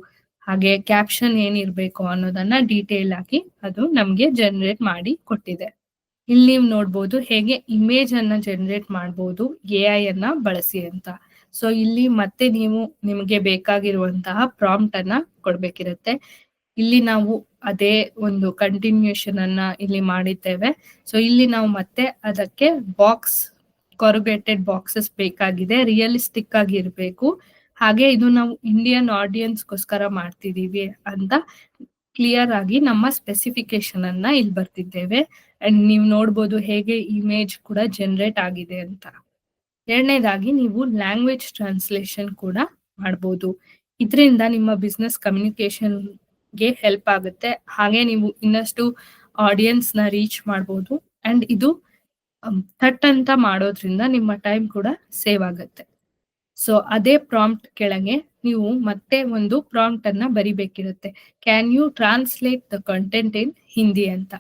ಹಾಗೆ ಕ್ಯಾಪ್ಷನ್ ಏನಿರ್ಬೇಕು ಅನ್ನೋದನ್ನ ಡೀಟೇಲ್ ಆಗಿ ಅದು ನಮ್ಗೆ ಜನರೇಟ್ ಮಾಡಿ ಕೊಟ್ಟಿದೆ. ಇಲ್ಲಿ ನೀವು ನೋಡ್ಬೋದು ಹೇಗೆ ಇಮೇಜ್ ಅನ್ನ ಜನರೇಟ್ ಮಾಡ್ಬೋದು ಎಐ ಅನ್ನ ಬಳಸಿ ಅಂತ. ಸೊ ಇಲ್ಲಿ ಮತ್ತೆ ನೀವು ನಿಮ್ಗೆ ಬೇಕಾಗಿರುವಂತಹ ಪ್ರಾಂಪ್ಟ್ ಅನ್ನ ಕೊಡ್ಬೇಕಿರುತ್ತೆ. ಇಲ್ಲಿ ನಾವು ಅದೇ ಒಂದು ಕಂಟಿನ್ಯೂಷನ್ ಅನ್ನ ಇಲ್ಲಿ ಮಾಡಿದ್ದೇವೆ. ಸೊ ಇಲ್ಲಿ ನಾವು ಮತ್ತೆ ಅದಕ್ಕೆ ಕೊರುಗೇಟೆಡ್ ಬಾಕ್ಸಸ್ ಬೇಕಾಗಿದೆ, ರಿಯಲಿಸ್ಟಿಕ್ ಆಗಿ ಇರ್ಬೇಕು, ಹಾಗೆ ಇದು ನಾವು ಇಂಡಿಯನ್ ಆಡಿಯನ್ಸ್ಗೋಸ್ಕರ ಮಾಡ್ತಿದೀವಿ ಅಂತ ಕ್ಲಿಯರ್ ಆಗಿ ನಮ್ಮ ಸ್ಪೆಸಿಫಿಕೇಶನ್ ಅನ್ನ ಇಲ್ಲಿ ಬರ್ತಿದ್ದೇವೆ. ಅಂಡ್ ನೀವು ನೋಡ್ಬೋದು ಹೇಗೆ ಇಮೇಜ್ ಕೂಡ ಜನರೇಟ್ ಆಗಿದೆ ಅಂತ. ಎರಡನೇದಾಗಿ ನೀವು ಲ್ಯಾಂಗ್ವೇಜ್ ಟ್ರಾನ್ಸ್ಲೇಷನ್ ಕೂಡ ಮಾಡ್ಬೋದು. ಇದರಿಂದ ನಿಮ್ಮ ಬಿಸ್ನೆಸ್ ಕಮ್ಯುನಿಕೇಶನ್ ಗೆ ಹೆಲ್ಪ್ ಆಗುತ್ತೆ. ಹಾಗೆ ನೀವು ಇನ್ನಷ್ಟು ಆಡಿಯನ್ಸ್‌ನ ರೀಚ್ ಮಾಡ್ಬೋದು. ಅಂಡ್ ಇದು ಥಟ್ ಅಂತ ಮಾಡೋದ್ರಿಂದ ನಿಮ್ಮ ಟೈಮ್ ಕೂಡ ಸೇವ್ ಆಗತ್ತೆ. ಸೊ ಅದೇ ಪ್ರಾಂಪ್ಟ್ ಕೆಳಗೆ ನೀವು ಮತ್ತೆ ಒಂದು ಪ್ರಾಂಪ್ಟ್ ಅನ್ನ ಬರಿಬೇಕಿರುತ್ತೆ. Can you translate the content in Hindi ಅಂತ.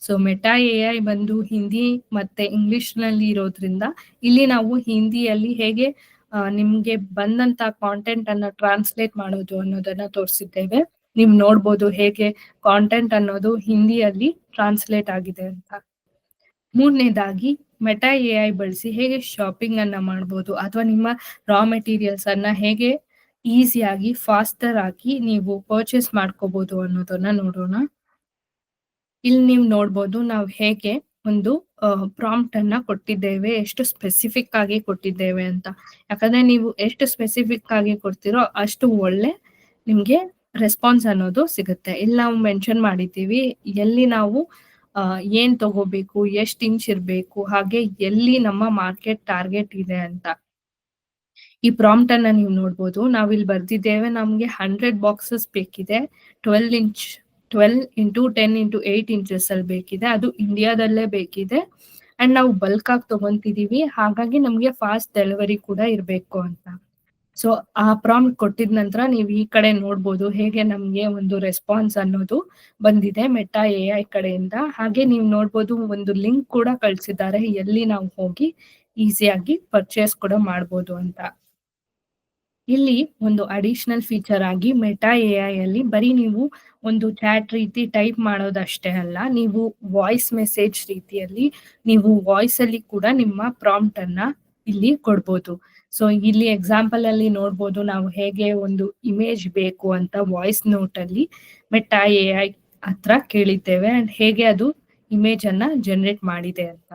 ಸೊ ಮೆಟಾ ಎಐ ಬಂದು ಹಿಂದಿ ಮತ್ತೆ ಇಂಗ್ಲಿಷ್ ನಲ್ಲಿ ಇರೋದ್ರಿಂದ ಇಲ್ಲಿ ನಾವು ಹಿಂದಿಯಲ್ಲಿ ಹೇಗೆ ನಿಮ್ಗೆ ಬಂದಂತ ಕಾಂಟೆಂಟ್ ಅನ್ನ ಟ್ರಾನ್ಸ್ಲೇಟ್ ಮಾಡೋದು ಅನ್ನೋದನ್ನ ತೋರಿಸಿದ್ದೇವೆ. ನೀವು ನೋಡ್ಬೋದು ಹೇಗೆ ಕಾಂಟೆಂಟ್ ಅನ್ನೋದು ಹಿಂದಿಯಲ್ಲಿ ಟ್ರಾನ್ಸ್ಲೇಟ್ ಆಗಿದೆ ಅಂತ. ಮೂರನೇದಾಗಿ ಮೆಟಾ ಎಐ ಬಳಸಿ ಹೇಗೆ ಶಾಪಿಂಗ್ ಅನ್ನ ಮಾಡ್ಬೋದು ಅಥವಾ ನಿಮ್ಮ ರಾ ಮೆಟೀರಿಯಲ್ಸ್ ಅನ್ನ ಹೇಗೆ ಈಸಿಯಾಗಿ ಫಾಸ್ಟರ್ ಆಗಿ ನೀವು ಪರ್ಚೇಸ್ ಮಾಡ್ಕೋಬಹುದು ಅನ್ನೋದನ್ನ ನೋಡೋಣ. ಇಲ್ಲಿ ನೀವು ನೋಡ್ಬೋದು ನಾವು ಹೇಗೆ ಒಂದು ಪ್ರಾಂಪ್ಟ್ ಅನ್ನ ಕೊಟ್ಟಿದ್ದೇವೆ, ಎಷ್ಟು ಸ್ಪೆಸಿಫಿಕ್ ಆಗಿ ಕೊಟ್ಟಿದ್ದೇವೆ ಅಂತ. ಯಾಕಂದ್ರೆ ನೀವು ಎಷ್ಟು ಸ್ಪೆಸಿಫಿಕ್ ಆಗಿ ಕೊಡ್ತೀರೋ ಅಷ್ಟು ಒಳ್ಳೆ ನಿಮ್ಗೆ ರೆಸ್ಪಾನ್ಸ್ ಅನ್ನೋದು ಸಿಗುತ್ತೆ. ಇಲ್ಲಿ ನಾವು ಮೆನ್ಷನ್ ಮಾಡಿದ್ದೀವಿ ಎಲ್ಲಿ ನಾವು ಏನ್ ತಗೋಬೇಕು, ಎಷ್ಟ್ ಇಂಚ್ ಇರ್ಬೇಕು, ಹಾಗೆ ಎಲ್ಲಿ ನಮ್ಮ ಮಾರ್ಕೆಟ್ ಟಾರ್ಗೆಟ್ ಇದೆ ಅಂತ. ಈ ಪ್ರಾಂಪ್ಟ್ ಅನ್ನ ನೀವು ನೋಡ್ಬೋದು. ನಾವಿಲ್ಲಿ ಬರ್ದಿದ್ದೇವೆ ನಮ್ಗೆ 100 ಬಾಕ್ಸಸ್ ಬೇಕಿದೆ. 12 ಇಂಟು 10 ಇಂಟು 8 ಇಂಚಸ್ ಅಲ್ಲಿ ಬೇಕಿದೆ. ಅದು ಇಂಡಿಯಾದಲ್ಲೇ ಬೇಕಿದೆ. ಅಂಡ್ ನಾವು ಬಲ್ಕ್ ಆಗಿ ತಗೊಂತಿದೀವಿ, ಹಾಗಾಗಿ ನಮ್ಗೆ ಫಾಸ್ಟ್ ಡೆಲಿವರಿ ಕೂಡ ಇರ್ಬೇಕು ಅಂತ. ಸೊ ಆ ಪ್ರಾಂಪ್ಟ್ ಕೊಟ್ಟಿದ ನಂತರ ನೀವು ಈ ಕಡೆ ನೋಡ್ಬೋದು ಹೇಗೆ ನಮ್ಗೆ ಒಂದು ರೆಸ್ಪಾನ್ಸ್ ಅನ್ನೋದು ಬಂದಿದೆ ಮೆಟಾ ಎಐ ಕಡೆಯಿಂದ. ಹಾಗೆ ನೀವು ನೋಡ್ಬೋದು ಒಂದು ಲಿಂಕ್ ಕೂಡ ಕಳ್ಸಿದ್ದಾರೆ ಎಲ್ಲಿ ನಾವು ಹೋಗಿ ಈಸಿಯಾಗಿ ಪರ್ಚೇಸ್ ಕೂಡ ಮಾಡ್ಬೋದು ಅಂತ. ಇಲ್ಲಿ ಒಂದು ಅಡಿಷನಲ್ ಫೀಚರ್ ಆಗಿ ಮೆಟಾ ಎಐ ಅಲ್ಲಿ ಬರೀ ನೀವು ಒಂದು ಚಾಟ್ ರೀತಿ ಟೈಪ್ ಮಾಡೋದಷ್ಟೇ ಅಲ್ಲ, ನೀವು ವಾಯ್ಸ್ ಮೆಸೇಜ್ ರೀತಿಯಲ್ಲಿ ನೀವು ವಾಯ್ಸ್ ಅಲ್ಲಿ ಕೂಡ ನಿಮ್ಮ ಪ್ರಾಂಪ್ಟ್ ಅನ್ನ ಇಲ್ಲಿ ಕೊಡ್ಬೋದು. ಸೊ ಇಲ್ಲಿ ಎಕ್ಸಾಂಪಲ್ ಅಲ್ಲಿ ನೋಡ್ಬೋದು ನಾವು ಹೇಗೆ ಒಂದು ಇಮೇಜ್ ಬೇಕು ಅಂತ ವಾಯ್ಸ್ ನೋಟ್ ಅಲ್ಲಿ ಮೆಟಾ ಎಐ ಹತ್ರ ಕೇಳಿದ್ದೇವೆ ಅಂಡ್ ಹೇಗೆ ಅದು ಇಮೇಜ್ ಅನ್ನ ಜನರೇಟ್ ಮಾಡಿದೆ ಅಂತ.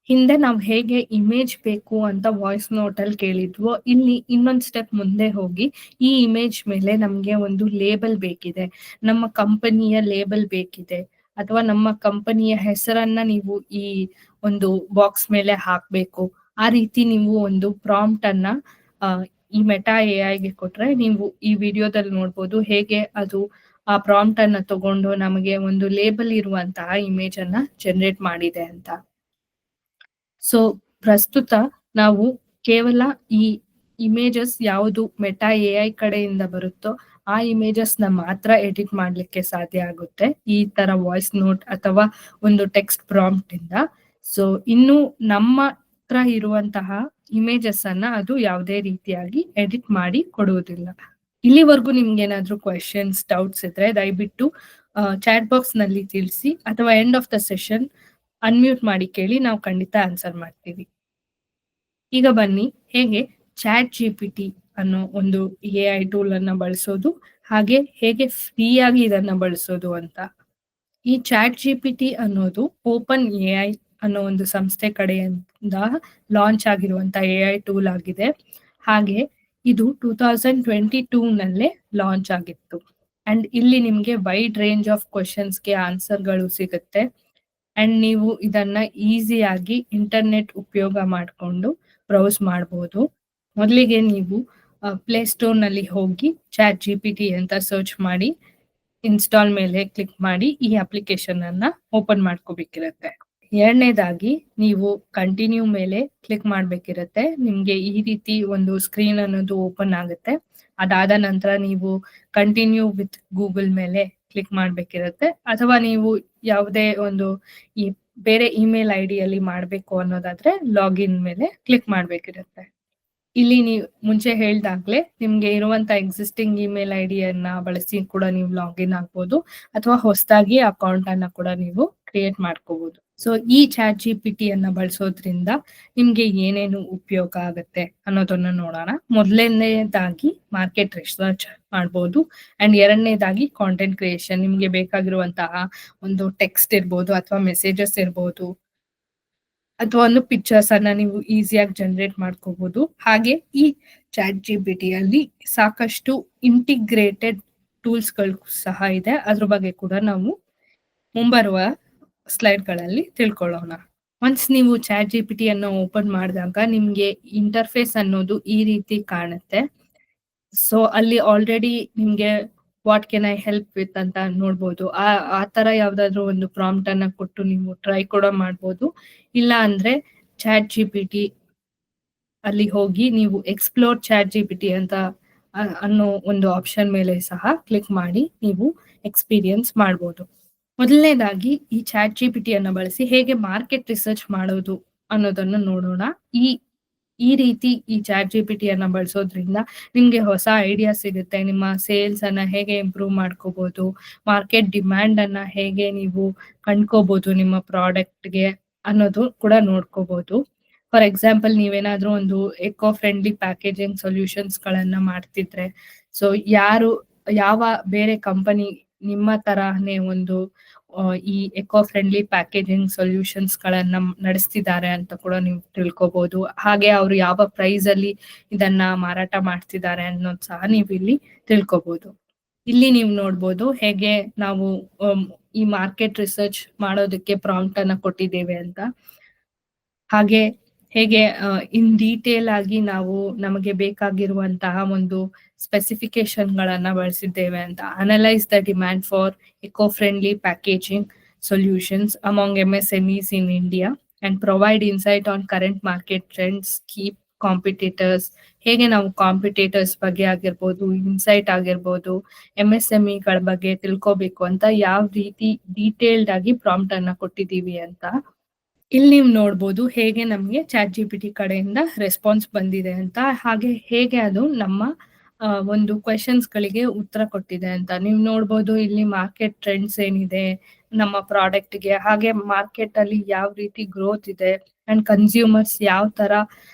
ಹಿಂದೆ ನಾವು ಹೇಗೆ ಇಮೇಜ್ ಬೇಕು ಅಂತ ವಾಯ್ಸ್ ನೋಟ್ ಅಲ್ಲಿ ಕೇಳಿದ್ವೋ, ಇಲ್ಲಿ ಇನ್ನೊಂದು ಸ್ಟೆಪ್ ಮುಂದೆ ಹೋಗಿ ಈ ಇಮೇಜ್ ಮೇಲೆ ನಮ್ಗೆ ಒಂದು ಲೇಬಲ್ ಬೇಕಿದೆ, ನಮ್ಮ ಕಂಪನಿಯ ಲೇಬಲ್ ಬೇಕಿದೆ, ಅಥವಾ ನಮ್ಮ ಕಂಪನಿಯ ಹೆಸರನ್ನ ನೀವು ಈ ಒಂದು ಬಾಕ್ಸ್ ಮೇಲೆ ಹಾಕ್ಬೇಕು. ಆ ರೀತಿ ನೀವು ಒಂದು ಪ್ರಾಂಪ್ಟ್ ಅನ್ನ ಈ ಮೆಟಾ ಎಐಗೆ ಕೊಟ್ರೆ ನೀವು ಈ ವಿಡಿಯೋದಲ್ಲಿ ನೋಡ್ಬೋದು ಹೇಗೆ ಅದು ಆ ಪ್ರಾಂಪ್ಟ್ ಅನ್ನ ತಗೊಂಡು ನಮಗೆ ಒಂದು ಲೇಬಲ್ ಇರುವಂತಹ ಇಮೇಜ್ ಅನ್ನ ಜನರೇಟ್ ಮಾಡಿದೆ ಅಂತ. ಸೊ ಪ್ರಸ್ತುತ ನಾವು ಕೇವಲ ಈ ಇಮೇಜಸ್ ಯಾವುದು ಮೆಟಾ ಎಐ ಕಡೆಯಿಂದ ಬರುತ್ತೋ ಆ ಇಮೇಜಸ್ ನ ಮಾತ್ರ ಎಡಿಟ್ ಮಾಡ್ಲಿಕ್ಕೆ ಸಾಧ್ಯ ಆಗುತ್ತೆ ಈ ತರ ವಾಯ್ಸ್ ನೋಟ್ ಅಥವಾ ಒಂದು ಟೆಕ್ಸ್ಟ್ ಪ್ರಾಂಪ್ಟ್ ಇಂದ. ಸೊ ಇನ್ನು ನಮ್ಮ ಹತ್ರ ಇರುವಂತಹ ಇಮೇಜಸ್ ಅನ್ನ ಅದು ಯಾವುದೇ ರೀತಿಯಾಗಿ ಎಡಿಟ್ ಮಾಡಿ ಕೊಡುವುದಿಲ್ಲ. ಇಲ್ಲಿವರೆಗೂ ನಿಮ್ಗೆ ಏನಾದ್ರೂ ಕ್ವೆಶನ್ಸ್, ಡೌಟ್ಸ್ ಇದ್ರೆ ದಯವಿಟ್ಟು ಚಾಟ್ ಬಾಕ್ಸ್ ನಲ್ಲಿ ತಿಳಿಸಿ ಅಥವಾ end of the session unmute ಮಾಡಿ ಕೇಳಿ, ನಾವು ಖಂಡಿತ ಆನ್ಸರ್ ಮಾಡ್ತೀವಿ. ಈಗ ಬನ್ನಿ ಹೇಗೆ ಚಾಟ್ ಜಿಪಿಟಿ ಅನ್ನೋ ಒಂದು ಎಐ ಟೂಲ್ ಅನ್ನ ಬಳಸೋದು, ಹಾಗೆ ಹೇಗೆ ಫ್ರೀಯಾಗಿ ಇದನ್ನ ಬಳಸೋದು ಅಂತ. ಈ ಚಾಟ್ ಜಿಪಿಟಿ ಅನ್ನೋದು ಓಪನ್ ಎಐ ಅನ್ನೋ ಒಂದು ಸಂಸ್ಥೆ ಕಡೆಯಿಂದ ಲಾಂಚ್ ಆಗಿರುವಂತ ಎಐ ಟೂಲ್ ಆಗಿದೆ. ಹಾಗೆ ಇದು 2022 ನಲ್ಲೇ ಲಾಂಚ್ ಆಗಿತ್ತು. ಅಂಡ್ ಇಲ್ಲಿ ನಿಮ್ಗೆ ವೈಡ್ ರೇಂಜ್ ಆಫ್ ಕ್ವಶನ್ಸ್ಗೆ ಆನ್ಸರ್ಗಳು ಸಿಗುತ್ತೆ. ಅಂಡ್ ನೀವು ಇದನ್ನ ಈಸಿಯಾಗಿ ಇಂಟರ್ನೆಟ್ ಉಪಯೋಗ ಮಾಡಿಕೊಂಡು ಬ್ರೌಸ್ ಮಾಡಬಹುದು. ಮೊದಲಿಗೆ ನೀವು ಪ್ಲೇಸ್ಟೋರ್ ನಲ್ಲಿ ಹೋಗಿ ಚಾಟ್ ಜಿಪಿಟಿ ಅಂತ ಸರ್ಚ್ ಮಾಡಿ ಇನ್ಸ್ಟಾಲ್ ಮೇಲೆ ಕ್ಲಿಕ್ ಮಾಡಿ ಈ ಅಪ್ಲಿಕೇಶನ್ ಅನ್ನ ಓಪನ್ ಮಾಡ್ಕೋಬೇಕಿರತ್ತೆ. ಎರಡನೇದಾಗಿ ನೀವು ಕಂಟಿನ್ಯೂ ಮೇಲೆ ಕ್ಲಿಕ್ ಮಾಡ್ಬೇಕಿರತ್ತೆ. ನಿಮ್ಗೆ ಈ ರೀತಿ ಒಂದು ಸ್ಕ್ರೀನ್ ಅನ್ನೋದು ಓಪನ್ ಆಗುತ್ತೆ. ಅದಾದ ನಂತರ ನೀವು ಕಂಟಿನ್ಯೂ ವಿತ್ ಗೂಗಲ್ ಮೇಲೆ ಕ್ಲಿಕ್ ಮಾಡ್ಬೇಕಿರತ್ತೆ, ಅಥವಾ ನೀವು ಯಾವುದೇ ಒಂದು ಈ ಬೇರೆ ಇಮೇಲ್ ಐ ಡಿಯಲ್ಲಿ ಮಾಡ್ಬೇಕು ಅನ್ನೋದಾದ್ರೆ ಲಾಗಿನ್ ಮೇಲೆ ಕ್ಲಿಕ್ ಮಾಡ್ಬೇಕಿರತ್ತೆ. ಇಲ್ಲಿ ನೀವು ಮುಂಚೆ ಹೇಳ್ದಾಗ್ಲೇ ನಿಮ್ಗೆ ಇರುವಂತ ಎಕ್ಸಿಸ್ಟಿಂಗ್ ಇಮೇಲ್ ಐ ಡಿಯನ್ನ ಬಳಸಿ ಕೂಡ ನೀವು ಲಾಗಿನ್ ಆಗ್ಬೋದು, ಅಥವಾ ಹೊಸದಾಗಿ ಅಕೌಂಟ್ ಅನ್ನ ಕೂಡ ನೀವು ಕ್ರಿಯೇಟ್ ಮಾಡ್ಕೋಬಹುದು. ಸೊ ಈ ಚಾಟ್ ಜಿಪಿಟಿ ಅನ್ನ ಬಳಸೋದ್ರಿಂದ ನಿಮ್ಗೆ ಏನೇನು ಉಪಯೋಗ ಆಗುತ್ತೆ ಅನ್ನೋದನ್ನ ನೋಡೋಣ. ಮೊದಲನೇದಾಗಿ ಮಾರ್ಕೆಟ್ ರಿಸರ್ಚ್ ಮಾಡ್ಬೋದು. ಅಂಡ್ ಎರಡನೇದಾಗಿ ಕಾಂಟೆಂಟ್ ಕ್ರಿಯೇಷನ್, ನಿಮ್ಗೆ ಬೇಕಾಗಿರುವಂತಹ ಒಂದು ಟೆಕ್ಸ್ಟ್ ಇರ್ಬೋದು ಅಥವಾ ಮೆಸೇಜಸ್ ಇರ್ಬೋದು ಅಥವಾ ಒಂದು ಪಿಕ್ಚರ್ಸ್ ಅನ್ನ ನೀವು ಈಸಿಯಾಗಿ ಜನರೇಟ್ ಮಾಡ್ಕೋಬಹುದು. ಹಾಗೆ ಈ ಚಾಟ್ ಜಿಪಿಟಿ ಅಲ್ಲಿ ಸಾಕಷ್ಟು ಇಂಟಿಗ್ರೇಟೆಡ್ ಟೂಲ್ಸ್ ಗಳು ಸಹ ಇದೆ. ಅದ್ರ ಬಗ್ಗೆ ಕೂಡ ನಾವು ಮುಂಬರುವ ಸ್ಲೈಡ್ ಗಳಲ್ಲಿ ತಿಳ್ಕೊಳ್ಳೋಣ. ಒನ್ಸ್ ನೀವು ಚಾಟ್ ಜಿಪಿಟಿ ಅನ್ನ ಓಪನ್ ಮಾಡಿದಾಗ ನಿಮ್ಗೆ ಇಂಟರ್ಫೇಸ್ ಅನ್ನೋದು ಈ ರೀತಿ ಕಾಣುತ್ತೆ. ಸೊ ಅಲ್ಲಿ ಆಲ್ರೆಡಿ ನಿಮ್ಗೆ what can I help with ಅಂತ ನೋಡ್ಬೋದು. ಆ ತರ ಯಾವ್ದಾದ್ರು ಒಂದು ಪ್ರಾಂಪ್ಟ್ ಅನ್ನ ಕೊಟ್ಟು ನೀವು ಟ್ರೈ ಕೂಡ ಮಾಡ್ಬೋದು. ಇಲ್ಲ ಅಂದ್ರೆ ಚಾಟ್ ಜಿಪಿಟಿ ಅಲ್ಲಿ ಹೋಗಿ ನೀವು ಎಕ್ಸ್‌ಪ್ಲೋರ್ ಚಾಟ್ ಜಿಪಿಟಿ ಅಂತ ಅನ್ನೋ ಒಂದು ಆಪ್ಷನ್ ಮೇಲೆ ಸಹ ಕ್ಲಿಕ್ ಮಾಡಿ ನೀವು ಎಕ್ಸ್‌ಪೀರಿಯನ್ಸ್ ಮಾಡ್ಬೋದು. ಮೊದಲನೇದಾಗಿ ಈ ಚಾಟ್ ಜಿಪಿಟಿಯನ್ನ ಬಳಸಿ ಹೇಗೆ ಮಾರ್ಕೆಟ್ ರಿಸರ್ಚ್ ಮಾಡೋದು ಅನ್ನೋದನ್ನ ನೋಡೋಣ. ಈ ಈ ರೀತಿ ಈ ಚಾಟ್ ಜಿಪಿಟಿಯನ್ನ ಬಳಸೋದ್ರಿಂದ ನಿಮ್ಗೆ ಹೊಸ ಐಡಿಯಾ ಸಿಗುತ್ತೆ. ನಿಮ್ಮ ಸೇಲ್ಸ್ ಅನ್ನ ಹೇಗೆ ಇಂಪ್ರೂವ್ ಮಾಡ್ಕೋಬಹುದು, ಮಾರ್ಕೆಟ್ ಡಿಮ್ಯಾಂಡ್ ಅನ್ನ ಹೇಗೆ ನೀವು ಕಂಡ್ಕೋಬಹುದು ನಿಮ್ಮ ಪ್ರಾಡಕ್ಟ್‌ಗೆ ಅನ್ನೋದು ಕೂಡ ನೋಡ್ಕೋಬಹುದು. ಫಾರ್ ಎಕ್ಸಾಂಪಲ್ ನೀವೇನಾದ್ರೂ ಒಂದು ಎಕೋ ಫ್ರೆಂಡ್ಲಿ ಪ್ಯಾಕೇಜಿಂಗ್ ಸೊಲ್ಯೂಷನ್ಸ್‌ಗಳನ್ನ ಮಾಡ್ತಿದ್ರೆ, ಸೊ ಯಾವ ಬೇರೆ ಕಂಪನಿ ನಿಮ್ಮ ತರಾನೇ ಒಂದು ಈ ಎಕೋ ಫ್ರೆಂಡ್ಲಿ ಪ್ಯಾಕೇಜಿಂಗ್ ಸೊಲ್ಯೂಷನ್ಸ್‌ಗಳನ್ನ ನಡೆಸ್ತಿದ್ದಾರೆ ಅಂತ ಕೂಡ ನೀವು ತಿಳ್ಕೋಬಹುದು. ಹಾಗೆ ಅವ್ರು ಯಾವ ಪ್ರೈಸ್ ಅಲ್ಲಿ ಇದನ್ನ ಮಾರಾಟ ಮಾಡ್ತಿದ್ದಾರೆ ಅನ್ನೋದು ಸಹ ನೀವಿಲ್ಲಿ ತಿಳ್ಕೋಬಹುದು. ಇಲ್ಲಿ ನೀವು ನೋಡ್ಬೋದು ಹೇಗೆ ನಾವು ಈ ಮಾರ್ಕೆಟ್ ರಿಸರ್ಚ್ ಮಾಡೋದಕ್ಕೆ ಪ್ರಾಂಪ್ಟ್ ಅನ್ನ ಕೊಟ್ಟಿದ್ದೇವೆ ಅಂತ. ಹಾಗೆ ಹೇಗೆ ಇನ್ ಡೀಟೇಲ್ ಆಗಿ ನಾವು ನಮಗೆ ಬೇಕಾಗಿರುವಂತಹ ಒಂದು ಸ್ಪೆಸಿಫಿಕೇಶನ್‌ಗಳನ್ನ ಬಳಸಿದ್ದೇವೆ ಅಂತ. Analyse the demand for eco friendly packaging solutions among MSMEs in India and provide insight on current market trends, key competitors. ಹೇಗೆ ನಾವು ಕಾಂಪಿಟೇಟರ್ಸ್ ಬಗ್ಗೆ ಆಗಿರ್ಬೋದು, ಇನ್ಸೈಟ್ ಆಗಿರ್ಬೋದು, ಎಂಎಸ್ಎಂಇಗಳ ಬಗ್ಗೆ ತಿಳ್ಕೋಬೇಕು ಅಂತ ಯಾವ ರೀತಿ ಡೀಟೇಲ್ಡ್ ಆಗಿ ಪ್ರಾಂಪ್ಟ್ ಅನ್ನ ಕೊಟ್ಟಿದ್ದೀವಿ ಅಂತ. ಇಲ್ಲಿ ನೀವು ನೋಡ್ಬೋದು ಹೇಗೆ ನಮ್ಗೆ ಚಾಟ್ ಜಿಪಿಟಿ ಕಡೆಯಿಂದ ರೆಸ್ಪಾನ್ಸ್ ಬಂದಿದೆ ಅಂತ. ಹಾಗೆ ಹೇಗೆ ಅದು ನಮ್ಮ ಒಂದು ಕ್ವೆಶನ್ಸ್‌ಗಳಿಗೆ ಉತ್ತರ ಕೊಟ್ಟಿದೆ ಅಂತ. ನೀವು ನೋಡ್ಬೋದು ಇಲ್ಲಿ ಮಾರ್ಕೆಟ್ ಟ್ರೆಂಡ್ಸ್ ಏನಿದೆ ನಮ್ಮ ಪ್ರಾಡಕ್ಟ್‌ಗೆ, ಹಾಗೆ ಮಾರ್ಕೆಟ್ ಅಲ್ಲಿ ಯಾವ ರೀತಿ ಗ್ರೋತ್ ಇದೆ ಅಂಡ್ ಕನ್ಸ್ಯೂಮರ್ಸ್ ಯಾವ ತರ